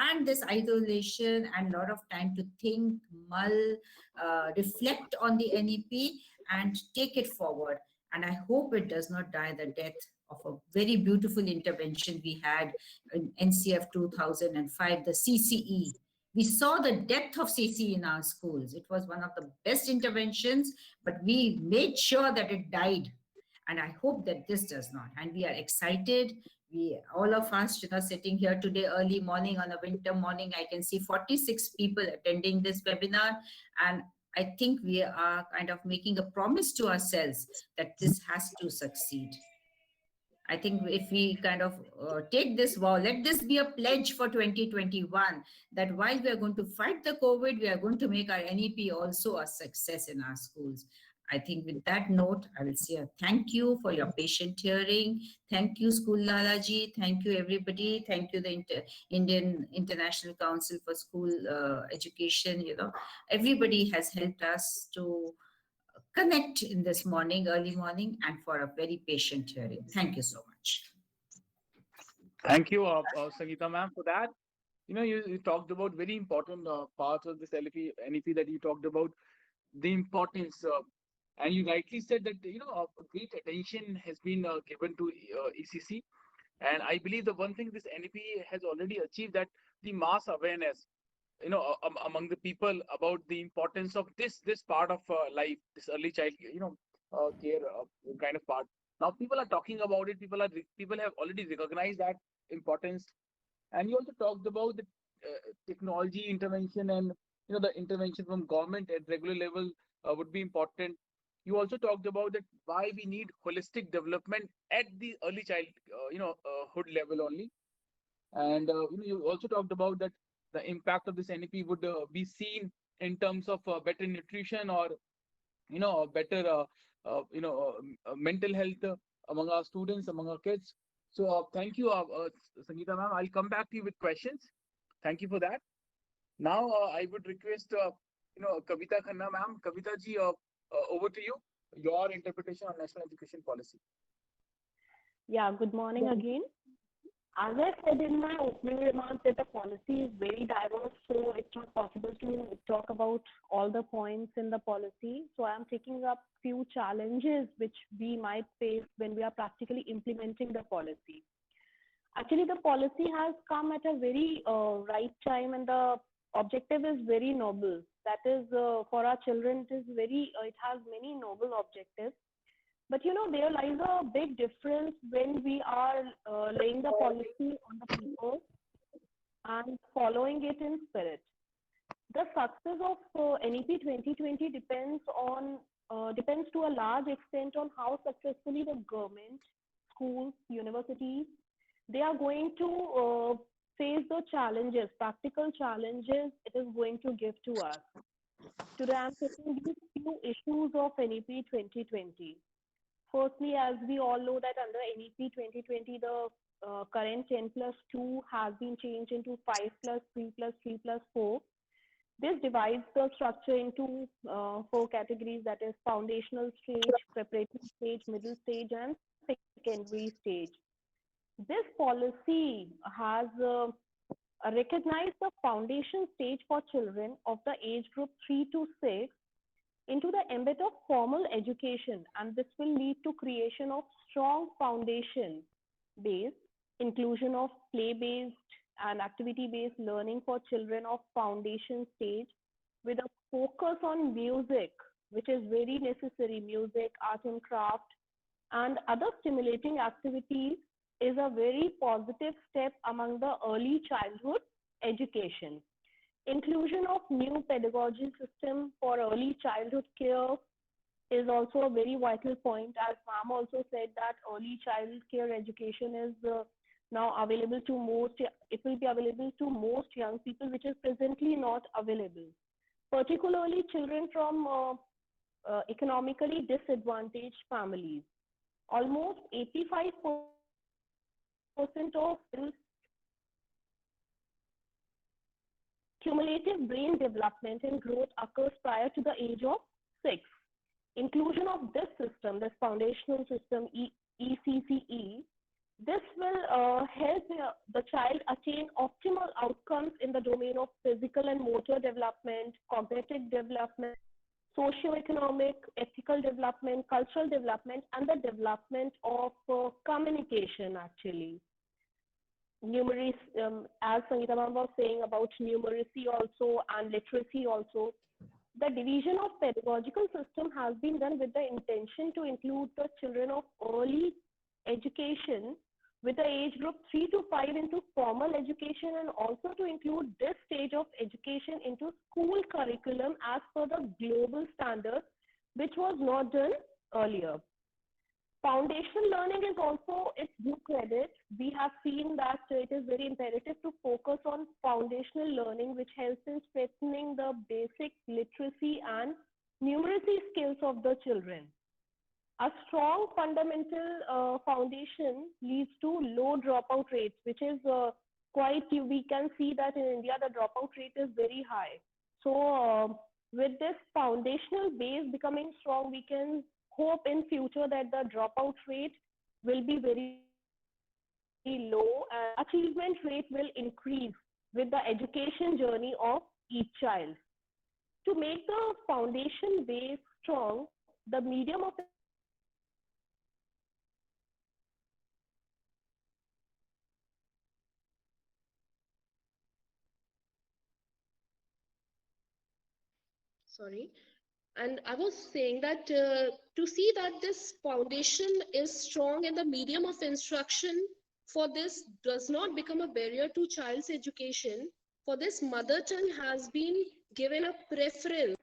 S5: and this isolation and a lot of time to think, mull, reflect on the NEP and take it forward. And I hope it does not die the death of a very beautiful intervention we had in NCF 2005, the CCE. We saw the depth of CCE in our schools. It was one of the best interventions, but we made sure that it died. And I hope that this does not. And we are excited. All of us, sitting here today early morning on a winter morning, I can see 46 people attending this webinar. And I think we are kind of making a promise to ourselves that this has to succeed. I think if we kind of take this vow, let this be a pledge for 2021, that while we are going to fight the COVID, we are going to make our NEP also a success in our schools. I think with that note, I will say a thank you for your patient hearing. Thank you, School Lalaji. Thank you, everybody. Thank you, the Indian International Council for School Education. Everybody has helped us to connect in this morning, early morning, and for a very patient hearing. Thank you so much.
S1: Thank you, Sangeeta ma'am, for that. You talked about very important parts of this NEP that you talked about, the importance, and you rightly said that great attention has been given to ECC, and I believe the one thing this NEP has already achieved, that the mass awareness, among the people about the importance of this part of life, this early child, care kind of part. Now people are talking about it. People have already recognized that importance. And you also talked about the technology intervention, and the intervention from government at regular level would be important. You also talked about that why we need holistic development at the early child hood level only. And you also talked about that the impact of this NEP would be seen in terms of better nutrition, or better mental health among our students, among our kids. So thank you, Sangeeta ma'am. I'll come back to you with questions. Thank you for that. Now I would request Kavita Khanna ma'am. Kavita ji, over to you. Your interpretation on national education policy.
S2: Yeah, good morning again. As I said in my opening remarks, that the policy is very diverse, so it's not possible to talk about all the points in the policy. So I'm taking up few challenges which we might face when we are practically implementing the policy. Actually, the policy has come at a very right time, and the objective is very noble. That is, for our children, it has many noble objectives. But there lies a big difference when we are laying the policy on the paper and following it in spirit. The success of NEP 2020 depends to a large extent on how successfully the government, schools, universities, they are going to face the challenges, practical challenges it is going to give to us. Today, I'm taking these few issues of NEP 2020. Firstly, as we all know that under NEP 2020, the current 10+2 has been changed into 5+3+3+4. This divides the structure into 4 categories, that is foundational stage, preparatory stage, middle stage, and secondary stage. This policy has recognized the foundation stage for children of the age group 3 to 6 into the ambit of formal education, and this will lead to creation of strong foundation based, inclusion of play-based and activity-based learning for children of foundation stage, with a focus on music, which is very necessary. Music, art and craft, and other stimulating activities is a very positive step among the early childhood education. Inclusion of new pedagogy system for early childhood care is also a very vital point. As ma'am also said that early child care education is now available to most, it will be available to most young people, which is presently not available. Particularly children from economically disadvantaged families. Almost 85% of cumulative brain development and growth occurs prior to the age of 6. Inclusion of this system, this foundational system, ECCE, this will help the child attain optimal outcomes in the domain of physical and motor development, cognitive development, socio-economic, ethical development, cultural development, and the development of communication, actually. Numeracy, as Sangeeta ma'am was saying about numeracy also and literacy also, the division of pedagogical system has been done with the intention to include the children of early education with the age group 3 to 5 into formal education, and also to include this stage of education into school curriculum as per the global standards, which was not done earlier. Foundational learning is also its due credit. We have seen that it is very imperative to focus on foundational learning, which helps in strengthening the basic literacy and numeracy skills of the children. A strong fundamental foundation leads to low dropout rates, which is we can see that in India, the dropout rate is very high. So with this foundational base becoming strong, we can hope in future that the dropout rate will be very low and achievement rate will increase with the education journey of each child. To make the foundation base strong, the medium of
S8: sorry. And I was saying that to see that this foundation is strong and the medium of instruction for this does not become a barrier to child's education, for this mother tongue has been given a preference.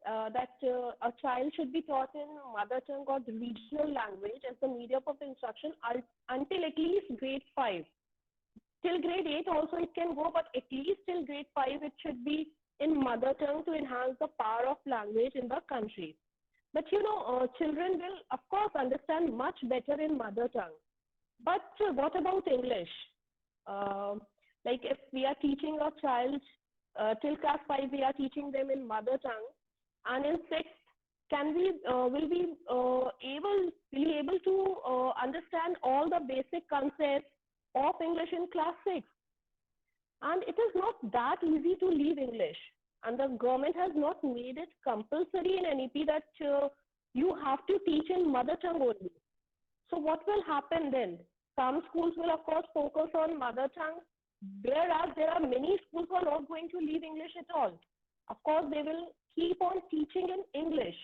S2: that a child should be taught in mother tongue or the regional language as the medium of instruction until at least grade 5. Till grade 8 also it can go, but at least till grade 5 it should be in mother tongue to enhance the power of language in the country. But children will of course understand much better in mother tongue. But what about English? Like if we are teaching a child till class 5, we are teaching them in mother tongue, and in 6th, will we able to understand all the basic concepts of English in class 6? And it is not that easy to leave English, and the government has not made it compulsory in NEP that you have to teach in mother tongue only. So what will happen then? Some schools will of course focus on mother tongue, whereas there are many schools who are not going to leave English at all. Of course, they will keep on teaching in English.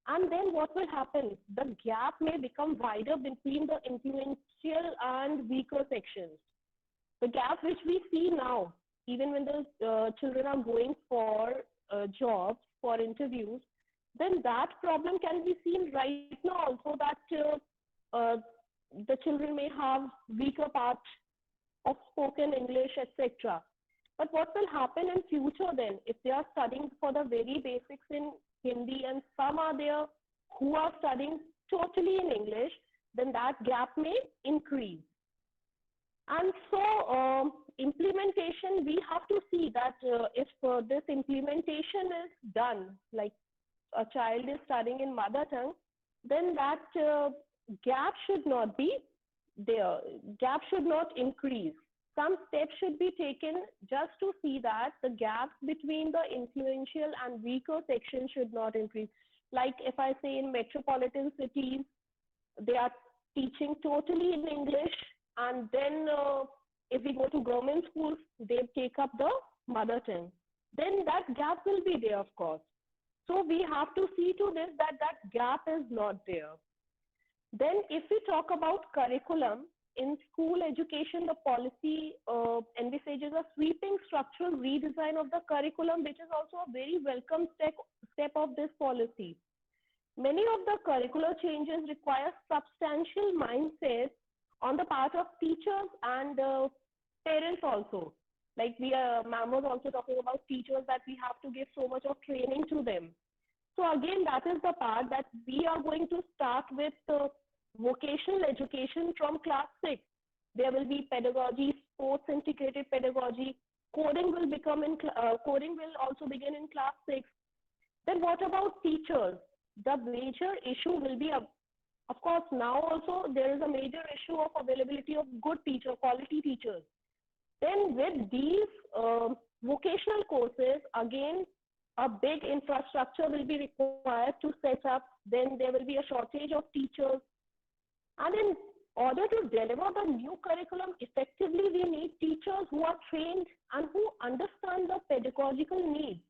S2: And then what will happen? The gap may become wider between the influential and weaker sections. The gap which we see now, even when the children are going for jobs, for interviews, then that problem can be seen right now also, that the children may have weaker parts of spoken English, etc. But what will happen in future then, if they are studying for the very basics in Hindi and some are there who are studying totally in English, then that gap may increase. And so implementation, we have to see that if this implementation is done, like a child is studying in mother tongue, then that gap should not be there. Gap should not increase. Some steps should be taken just to see that the gap between the influential and weaker sections should not increase. Like if I say in metropolitan cities, they are teaching totally in English, and then if we go to government schools, they take up the mother tongue. Then that gap will be there, of course. So we have to see to this that that gap is not there. Then if we talk about curriculum, in school education, the policy envisages a sweeping structural redesign of the curriculum, which is also a very welcome step of this policy. Many of the curricular changes require substantial mindset on the part of teachers and parents also. Like ma'am was also talking about teachers, that we have to give so much of training to them. So again, that is the part that we are going to start with vocational education from class 6. There will be pedagogy, sports integrated pedagogy. Coding will also begin in class 6. Then what about teachers? The major issue will be, of course, now also there is a major issue of availability of good quality teachers. Then with these vocational courses, again, a big infrastructure will be required to set up. Then there will be a shortage of teachers. And in order to deliver the new curriculum effectively, we need teachers who are trained and who understand the pedagogical needs.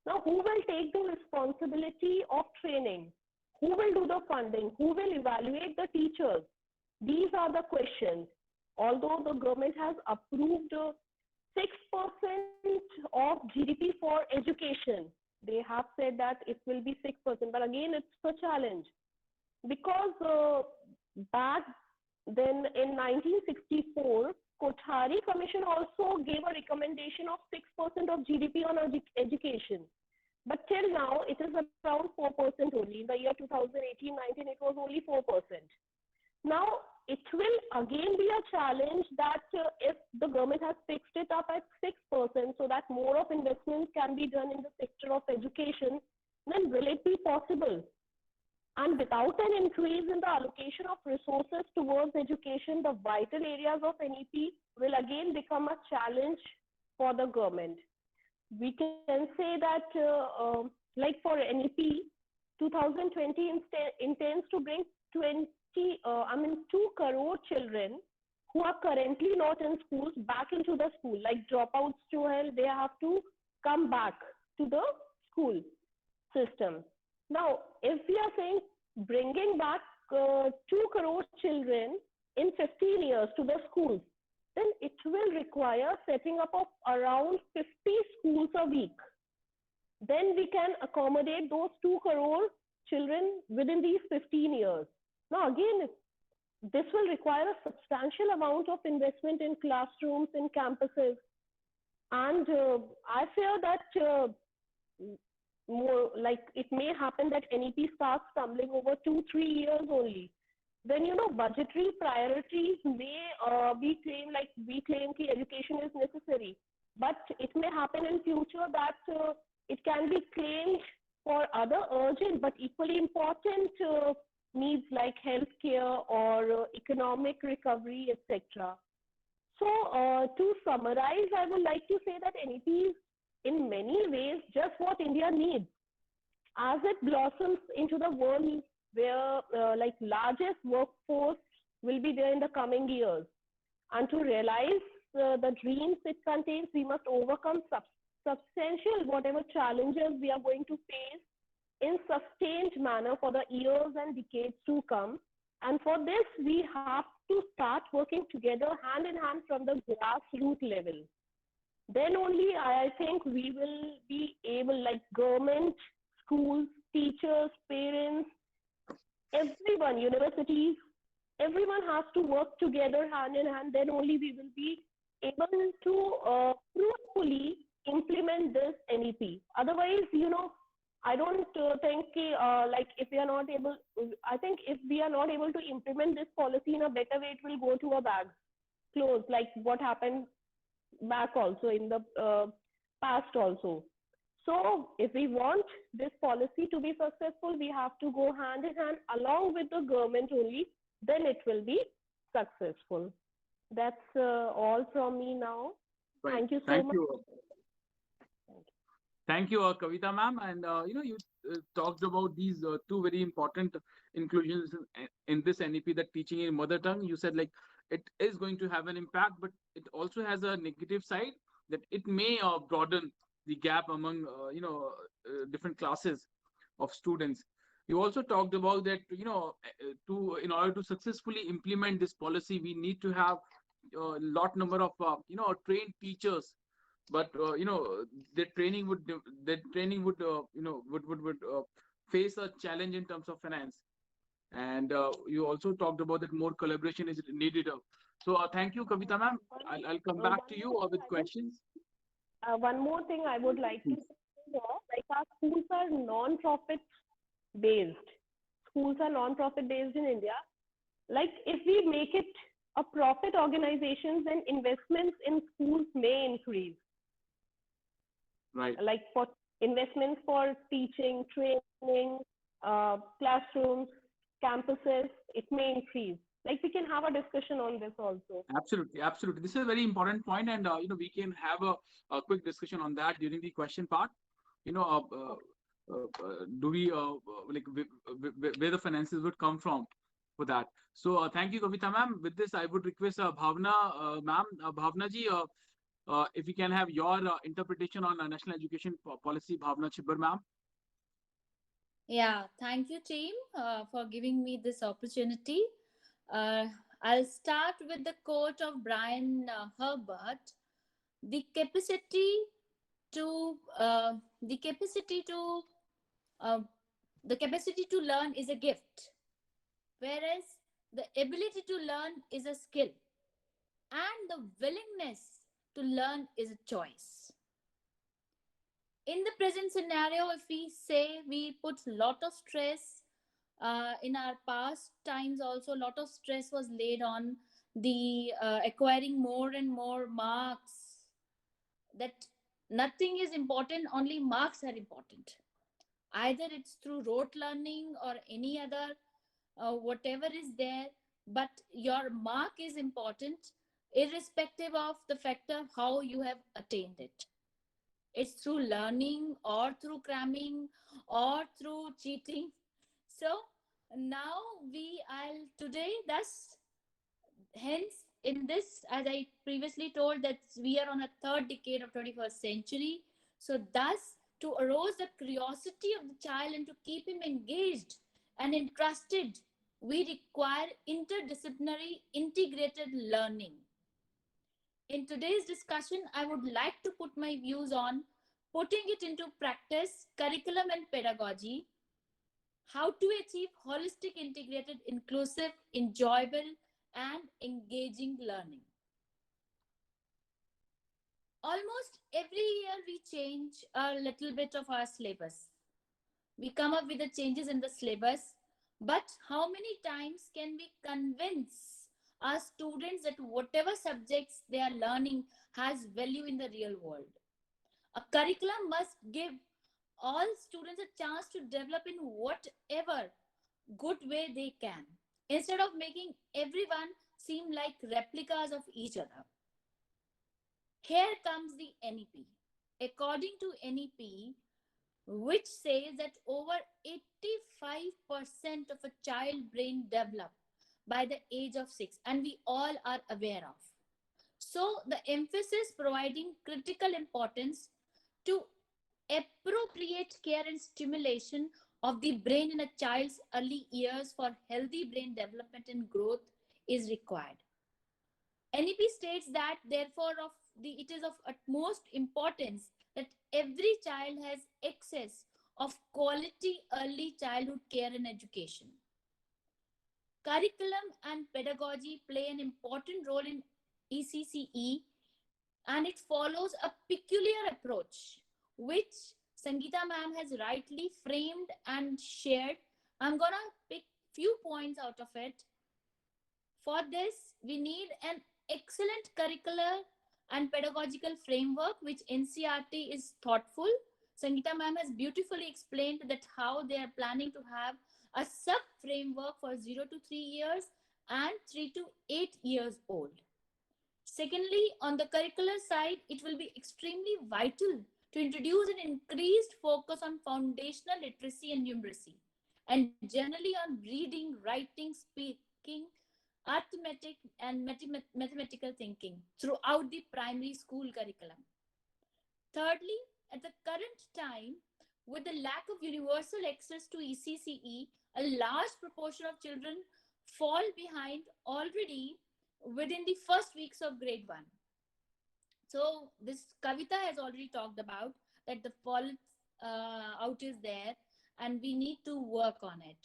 S2: Now, who will take the responsibility of training? Who will do the funding? Who will evaluate the teachers? These are the questions. Although the government has approved 6% of GDP for education, they have said that it will be 6%, but again, it's a challenge. Because back then in 1964, Kothari Commission also gave a recommendation of 6% of GDP on education. But till now, it is around 4% only. In the year 2018-19, it was only 4%. Now, it will again be a challenge that if the government has fixed it up at 6% so that more of investments can be done in the sector of education, then will it be possible? And without an increase in the allocation of resources towards education, the vital areas of NEP will again become a challenge for the government. We can say that, like for NEP, 2020 intends to bring 2 crore children who are currently not in schools back into the school, like dropouts to hell, they have to come back to the school system. Now, if we are saying bringing back 2 crore children in 15 years to the schools, then it will require setting up of around 50 schools a week. Then we can accommodate those 2 crore children within these 15 years. Now, again, this will require a substantial amount of investment in classrooms, in campuses. And I fear that more like it may happen that NEP starts stumbling over 2-3 years only. Then, budgetary priorities may be claimed, like we claim that education is necessary, but it may happen in future that it can be claimed for other urgent but equally important needs like healthcare or economic recovery, etc. So to summarize, I would like to say that NEP is in many ways just what India needs as it blossoms into the world where like largest workforce will be there in the coming years. And to realize the dreams it contains, we must overcome substantial whatever challenges we are going to face in sustained manner for the years and decades to come. And for this, we have to start working together hand in hand from the grassroots level. Then only I think we will be able, like government, schools, teachers, parents, everyone, universities, everyone has to work together hand in hand. Then only we will be able to fruitfully implement this NEP. Otherwise, I don't think like if we are not able, I think if we are not able to implement this policy in a better way, it will go to a bag, close, like what happened back also in the past also. So if we want this policy to be successful, we have to go hand in hand along with the government only, then it will be successful. That's all from me now.
S1: Right.
S2: Thank you so much.
S1: Thank you, Kavita ma'am. And you talked about these two very important inclusions in this NEP, that teaching in mother tongue. You said like it is going to have an impact, but it also has a negative side, that it may broaden the gap among different classes of students. You also talked about that in order to successfully implement this policy, we need to have a lot number of trained teachers. But their training would face a challenge in terms of finance. And you also talked about that more collaboration is needed. So thank you, Kavita ma'am. I'll come back to you with questions.
S2: One more thing I would like to say here, like our schools are non-profit based. Schools are non-profit based in India. Like if we make it a profit organization, then investments in schools may increase.
S1: Right.
S2: Like for investments for teaching, training, classrooms, campuses, it may increase. Like we can have a discussion on this also.
S1: Absolutely, absolutely. This is a very important point, and we can have a quick discussion on that during the question part. Do we like where the finances would come from for that? So thank you, Kavita ma'am. With this, I would request Bhavna ma'am, Bhavna ji, if we can have your interpretation on national education policy, Bhavna Chibbar ma'am.
S3: Yeah, thank you, team, for giving me this opportunity. I'll start with the quote of Brian Herbert: "The capacity to learn is a gift, whereas the ability to learn is a skill, and the willingness to learn is a choice." In the present scenario, if we say we put a lot of stress, in our past times also, a lot of stress was laid on the acquiring more and more marks, that nothing is important, only marks are important. Either it's through rote learning or any other, whatever is there, but your mark is important, irrespective of the factor how you have attained it. It's through learning or through cramming or through cheating. So now I'll today, thus, hence, in this, as I previously told, that we are on a third decade of 21st century. So thus, to arouse the curiosity of the child and to keep him engaged and interested, we require interdisciplinary integrated learning. In today's discussion, I would like to put my views on putting it into practice, curriculum and pedagogy, how to achieve holistic, integrated, inclusive, enjoyable, and engaging learning. Almost every year we change a little bit of our syllabus. We come up with the changes in the syllabus, but how many times can we convince our students that whatever subjects they are learning has value in the real world? A curriculum must give all students a chance to develop in whatever good way they can, instead of making everyone seem like replicas of each other. Here comes the NEP. According to NEP, which says that over 85% of a child brain develop by the age of 6, and we all are aware of. So the emphasis providing critical importance to appropriate care and stimulation of the brain in a child's early years for healthy brain development and growth is required. NEP states that therefore it is of utmost importance that every child has access of quality early childhood care and education. Curriculum and pedagogy play an important role in ECCE, and it follows a peculiar approach, which Sangeeta ma'am has rightly framed and shared. I'm gonna pick few points out of it. For this, we need an excellent curricular and pedagogical framework, which NCERT is thoughtful. Sangeeta ma'am has beautifully explained that how they are planning to have a sub-framework for 0 to 3 years and 3 to 8 years old. Secondly, on the curricular side, it will be extremely vital to introduce an increased focus on foundational literacy and numeracy, and generally on reading, writing, speaking, arithmetic, and mathematical thinking throughout the primary school curriculum. Thirdly, at the current time, with the lack of universal access to ECCE, a large proportion of children fall behind already within the first weeks of grade 1. So this Kavita has already talked about that the fall out is there, and we need to work on it.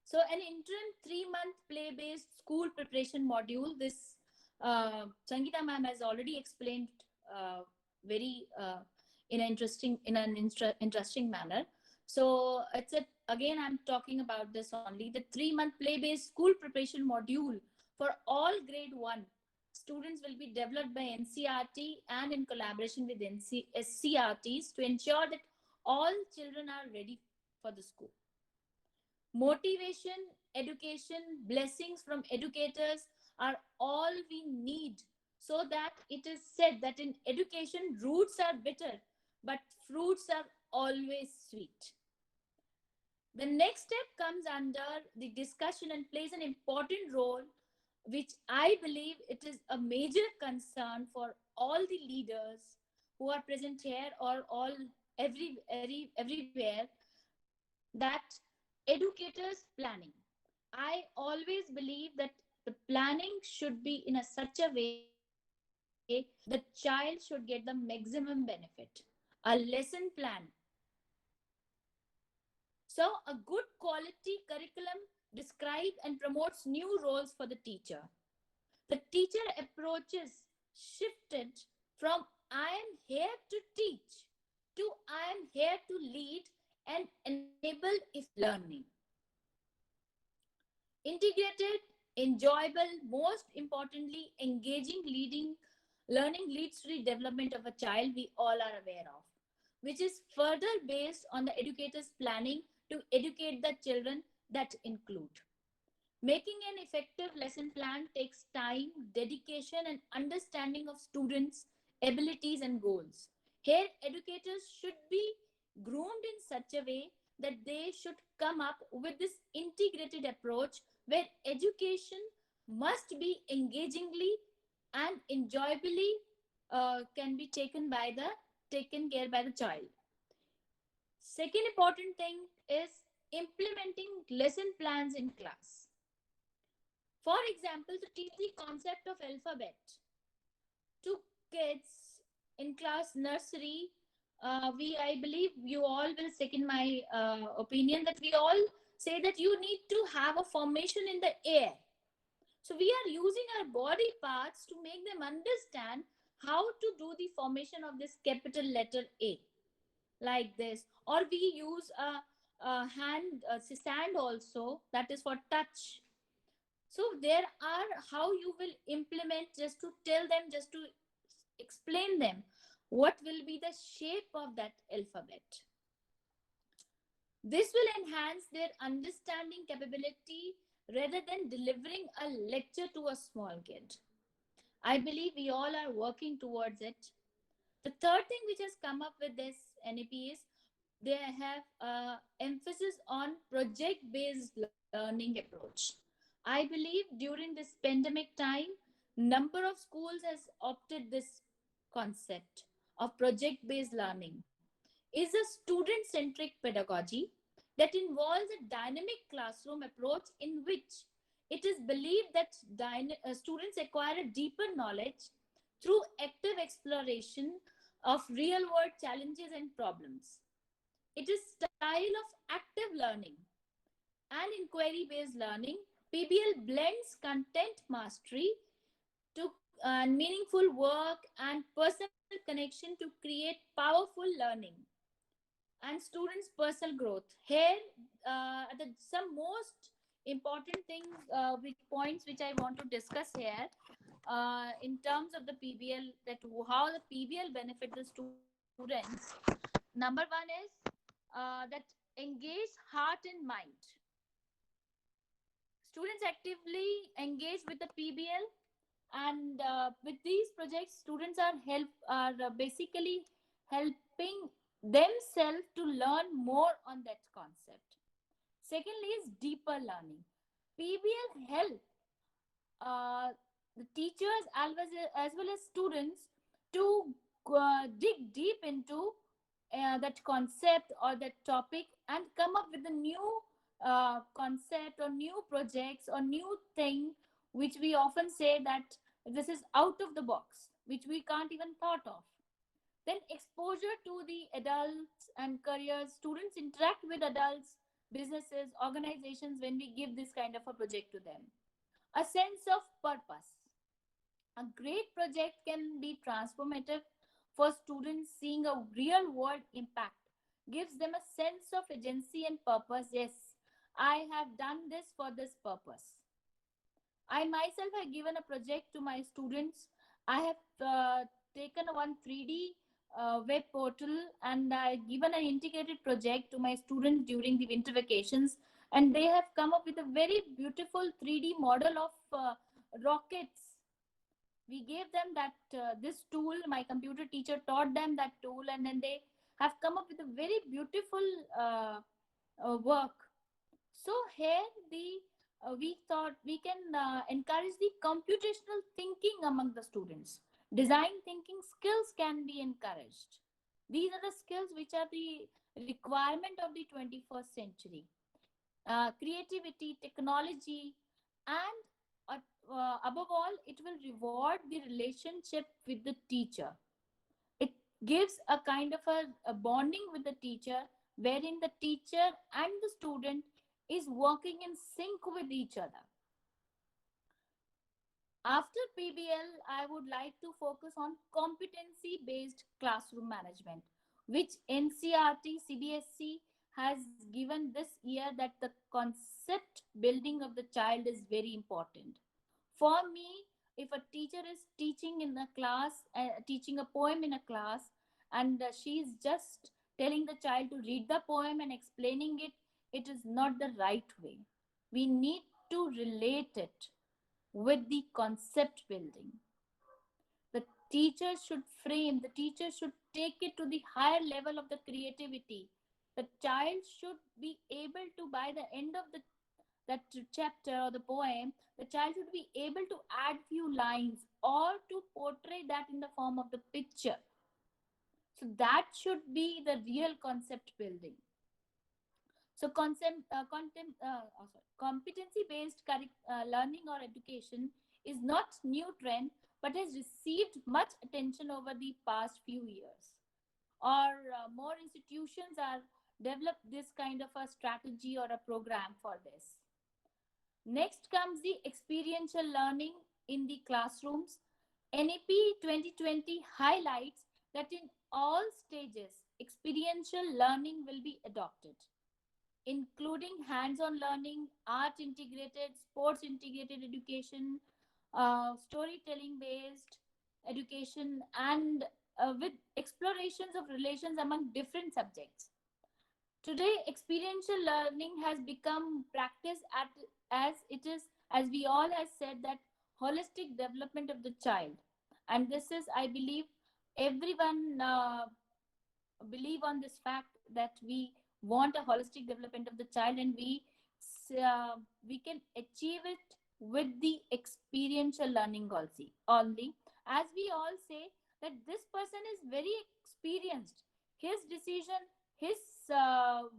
S3: So an interim 3-month play-based school preparation module, this Sangeeta ma'am has already explained very in an interesting manner. So it's again, I'm talking about this only, the 3-month play-based school preparation module for all grade 1 students will be developed by NCERT and in collaboration with SCRTs to ensure that all children are ready for the school. Motivation, education, blessings from educators are all we need, so that it is said that in education, roots are bitter, but fruits are always sweet. The next step comes under the discussion and plays an important role, which I believe it is a major concern for all the leaders who are present here or everywhere, that educators planning. I always believe that the planning should be in such a way the child should get the maximum benefit. A lesson plan. So a good quality curriculum describes and promotes new roles for the teacher. The teacher approaches shifted from I am here to teach to I am here to lead and enable if learning. Integrated, enjoyable, most importantly, engaging learning leads to the development of a child, we all are aware of. which is further based on the educators' planning to educate the children that include. Making an effective lesson plan takes time, dedication, and understanding of students' abilities and goals. Here, educators should be groomed in such a way that they should come up with this integrated approach where education must be engagingly and enjoyably can be taken care by the child. Second important thing is implementing lesson plans in class. For example, to teach the concept of alphabet to kids in class nursery, I believe you all will second my opinion that we all say that you need to have a formation in the air. So we are using our body parts to make them understand how to do the formation of this capital letter A, like this. Or we use a hand sand also, that is for touch. So there are how you will implement, just to tell them, just to explain them what will be the shape of that alphabet. This will enhance their understanding capability rather than delivering a lecture to a small kid. I believe we all are working towards it. The third thing which has come up with this NEP is they have emphasis on project-based learning approach. I believe during this pandemic time, number of schools has opted this concept of project-based learning. Is a student-centric pedagogy that involves a dynamic classroom approach in which it is believed that students acquire a deeper knowledge through active exploration of real-world challenges and problems. It is style of active learning and inquiry-based learning. PBL blends content mastery to meaningful work and personal connection to create powerful learning and students' personal growth. Here, some most important things, which points which I want to discuss here in terms of the PBL, that how the PBL benefit the students. Number one is that engage heart and mind. Students actively engage with the PBL, and with these projects, students are basically helping themselves to learn more on that concept. Secondly is deeper learning. PBL help the teachers as well as students to dig deep into that concept or that topic and come up with a new concept or new projects or new thing, which we often say that this is out of the box, which we can't even thought of. Then exposure to the adults and careers. Students interact with adults, businesses, organizations when we give this kind of a project to them. A sense of purpose. A great project can be transformative for students. Seeing a real world impact gives them a sense of agency and purpose. Yes, I have done this for this purpose. I myself have given a project to my students. I have taken one 3D web portal, and I given an integrated project to my students during the winter vacations, and they have come up with a very beautiful 3D model of rockets. We gave them that this tool. My computer teacher taught them that tool, and then they have come up with a very beautiful work. So here we thought we can encourage the computational thinking among the students. Design thinking skills can be encouraged. These are the skills which are the requirement of the 21st century. Creativity, technology, and above all, it will reward the relationship with the teacher. It gives a kind of a bonding with the teacher, wherein the teacher and the student is working in sync with each other. After PBL, I would like to focus on competency-based classroom management, which NCERT, CBSE has given this year, that the concept building of the child is very important. For me, if a teacher is teaching in a class, teaching a poem in a class, and she is just telling the child to read the poem and explaining it, it is not the right way. We need to relate it with the concept building. The teacher should frame, the teacher should take it to the higher level of the creativity. The child should be able to, by the end of that chapter or the poem, the child should be able to add few lines or to portray that in the form of the picture. So that should be the real concept building. So competency-based learning or education is not new trend, but has received much attention over the past few years. Or more institutions are developed this kind of a strategy or a program for this. Next comes the experiential learning in the classrooms. NEP 2020 highlights that in all stages, experiential learning will be adopted, including hands-on learning, art integrated, sports integrated education, storytelling based education, and with explorations of relations among different subjects. Today, experiential learning has become practice as it is, as we all have said, that holistic development of the child. And this is, I believe, everyone believe on this fact that we want a holistic development of the child, and we can achieve it with the experiential learning also only, as we all say that this person is very experienced, his decision, his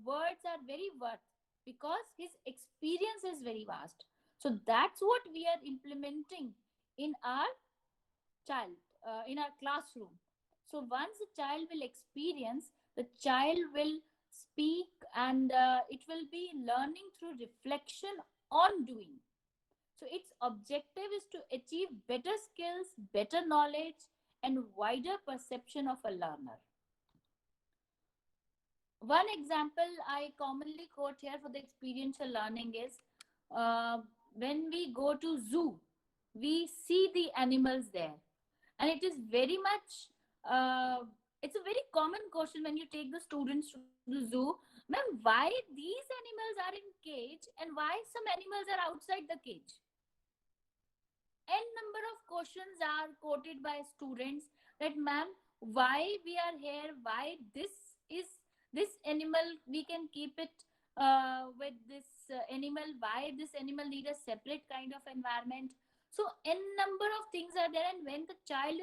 S3: words are very worth because his experience is very vast. So that's what we are implementing in our child, in our classroom. So once the child will experience, the child will speak, and it will be learning through reflection on doing. So its objective is to achieve better skills, better knowledge, and wider perception of a learner. One example I commonly quote here for the experiential learning is when we go to zoo, we see the animals there, and it is very much it's a very common question when you take the students to the zoo. Ma'am, why these animals are in cage and why some animals are outside the cage? N number of questions are quoted by students that, ma'am, why we are here, why this animal we can keep it with this animal, why this animal need a separate kind of environment. So n number of things are there, and when the child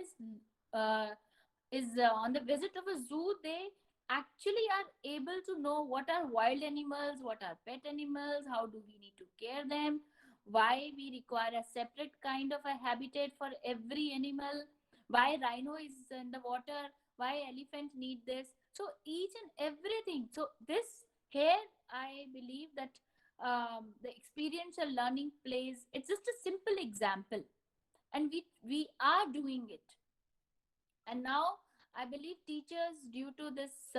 S3: is on the visit of a zoo, they actually are able to know what are wild animals, what are pet animals, how do we need to care them, why we require a separate kind of a habitat for every animal, why rhino is in the water, why elephant need this. So each and everything. So this here, I believe that the experiential learning plays, it's just a simple example, and we are doing it. And now I believe teachers, due to this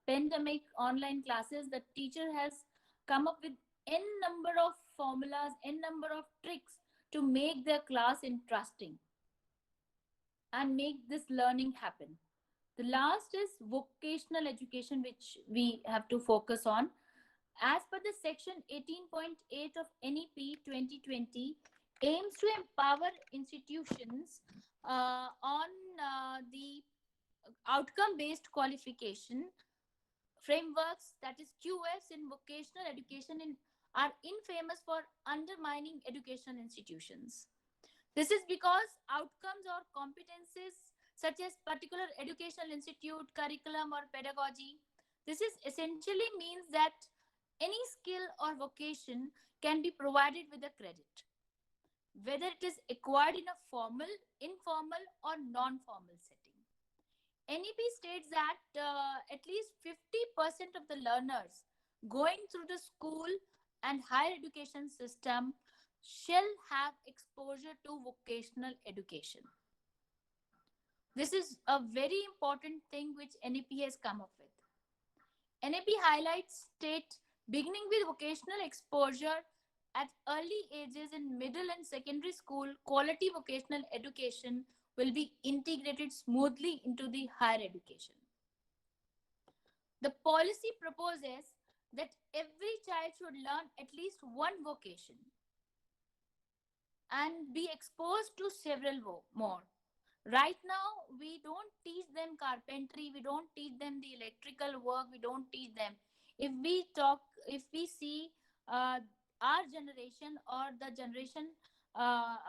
S3: pandemic online classes, the teacher has come up with n number of formulas, n number of tricks to make their class interesting and make this learning happen. The last is vocational education, which we have to focus on. As per the section 18.8 of NEP 2020, aims to empower institutions on the outcome-based qualification frameworks, that is QFs in vocational education, are infamous for undermining educational institutions. This is because outcomes or competencies such as particular educational institute, curriculum, or pedagogy, this is essentially means that any skill or vocation can be provided with a credit, whether it is acquired in a formal, informal, or non-formal setting. NEP states that at least 50% of the learners going through the school and higher education system shall have exposure to vocational education. This is a very important thing which NEP has come up with. NEP highlights state beginning with vocational exposure at early ages in middle and secondary school, quality vocational education will be integrated smoothly into the higher education. The policy proposes that every child should learn at least one vocation and be exposed to several more. Right now, we don't teach them carpentry, we don't teach them the electrical work, we don't teach them. If we see uh, our generation or the generation,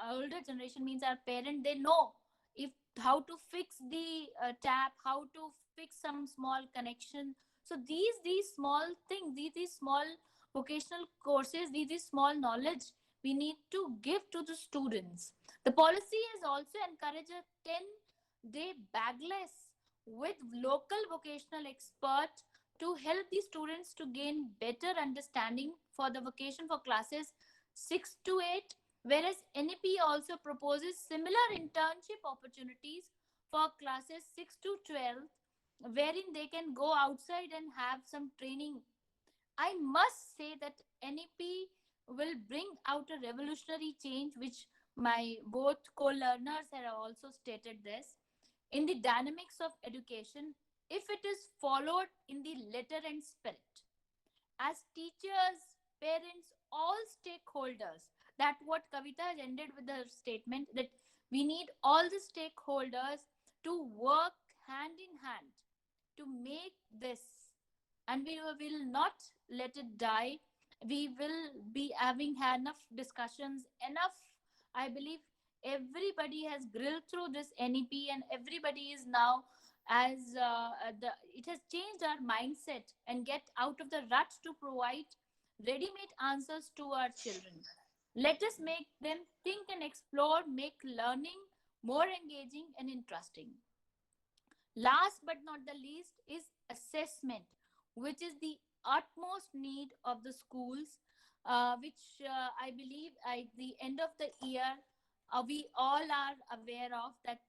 S3: older generation means our parent, they know if how to fix the tap, how to fix some small connection. So these small things, these small vocational courses, these small knowledge we need to give to the students. The policy has also encouraged a 10-day bagless with local vocational expert to help the students to gain better understanding for the vocation for classes 6 to 8, whereas NEP also proposes similar internship opportunities for classes 6 to 12, wherein they can go outside and have some training. I must say that NEP will bring out a revolutionary change, which my both co-learners have also stated this, in the dynamics of education if it is followed in the letter and spirit. As teachers, parents, all stakeholders, that what Kavita has ended with the statement that we need all the stakeholders to work hand in hand to make this, and we will not let it die. We will be having had enough discussions, enough. I believe everybody has grilled through this NEP, and everybody is now as the it has changed our mindset and get out of the rut to provide ready-made answers to our children. Let us make them think and explore, make learning more engaging and interesting. Last but not the least is assessment, which is the utmost need of the schools, which I believe at the end of the year, we all are aware of that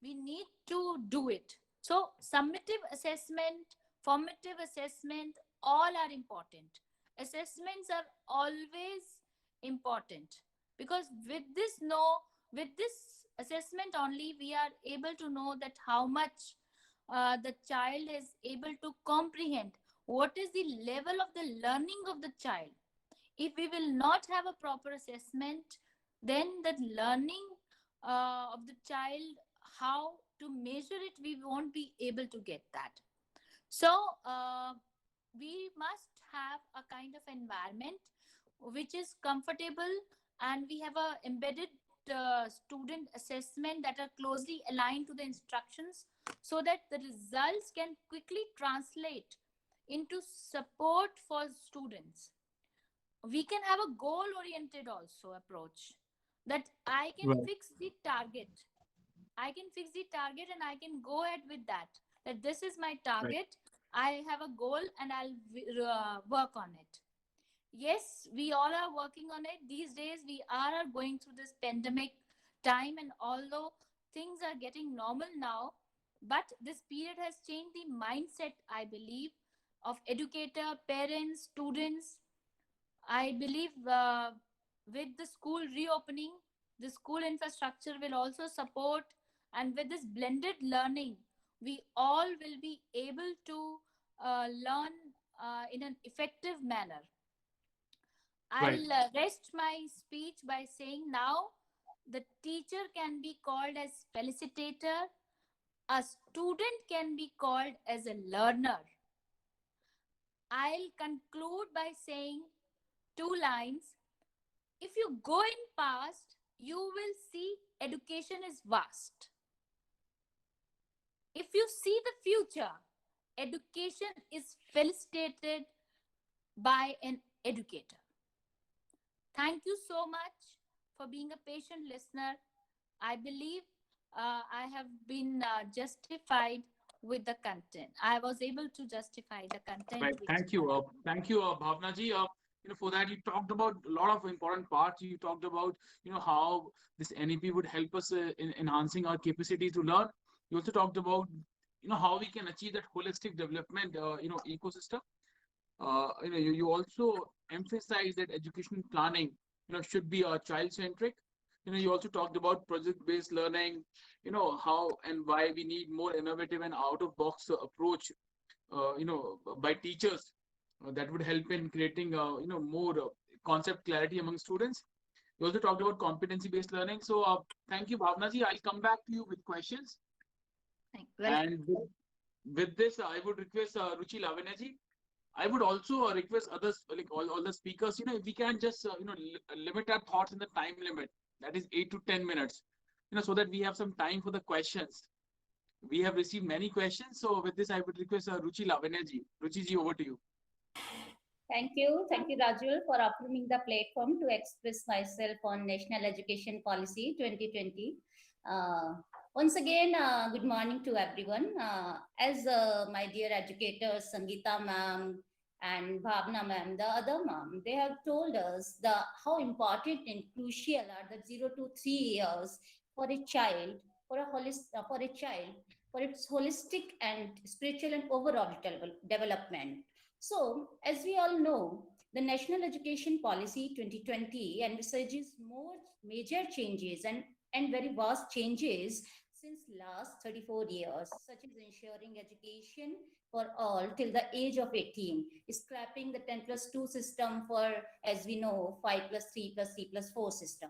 S3: we need to do it. So, summative assessment, formative assessment, all are important. Assessments are always important because with this assessment only, we are able to know that how much the child is able to comprehend, what is the level of the learning of the child. If we will not have a proper assessment, then the learning of the child, how to measure it, we won't be able to get that. So we must have a kind of environment which is comfortable, and we have a embedded student assessment that are closely aligned to the instructions so that the results can quickly translate into support for students. We can have a goal oriented also approach, that I can
S1: Right.
S3: fix the target. I can fix the target and I can go ahead with that. That this is my target. I have a goal and I'll work on it. Yes, we all are working on it. These days, we are going through this pandemic time, and although things are getting normal now, but this period has changed the mindset, I believe, of educator, parents, students. I believe with the school reopening, the school infrastructure will also support, and with this blended learning, we all will be able to learn in an effective manner.
S1: Right.
S3: I'll rest my speech by saying now the teacher can be called as felicitator, a student can be called as a learner. I'll conclude by saying two lines. If you go in past, you will see education is vast. If you see the future, education is felicitated by an educator. Thank you so much for being a patient listener. I believe I have been justified with the content. I was able to justify the content.
S1: Right. Thank you, Bhavna ji. For that, you talked about a lot of important parts. You talked about, how this NEP would help us in enhancing our capacity to learn. You also talked about, how we can achieve that holistic development, ecosystem. You also emphasize that education planning, should be child centric. You also talked about project based learning, how and why we need more innovative and out of box approach by teachers that would help in creating, more concept clarity among students. We also talked about competency-based learning. So thank you, Bhavna ji. I'll come back to you with questions. And with this, I would request Ruchi Lavanya ji. I would also request others, like all the speakers, if we can just, limit our thoughts in the time limit, that is 8 to 10 minutes, so that we have some time for the questions. We have received many questions. So with this, I would request Ruchi Lavanya ji. Ruchi ji, over to you.
S9: Thank you, Rajul, for offering the platform to express myself on National Education Policy 2020. Once again, good morning to everyone. As my dear educators, Sangeeta ma'am and Bhavna ma'am, the other ma'am, they have told us how important and crucial are the 0 to 3 years for a child, for its holistic and spiritual and overall development. So, as we all know, the National Education Policy 2020 envisages more major changes and very vast changes since last 34 years, such as ensuring education for all till the age of 18, scrapping the 10+2 system for, as we know, 5+3+3+4 system.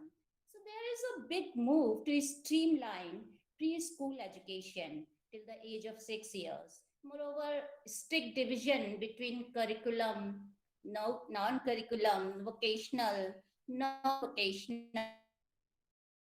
S9: So there is a big move to streamline preschool education till the age of 6 years. Moreover, strict division between curriculum, non-curriculum, vocational, non-vocational,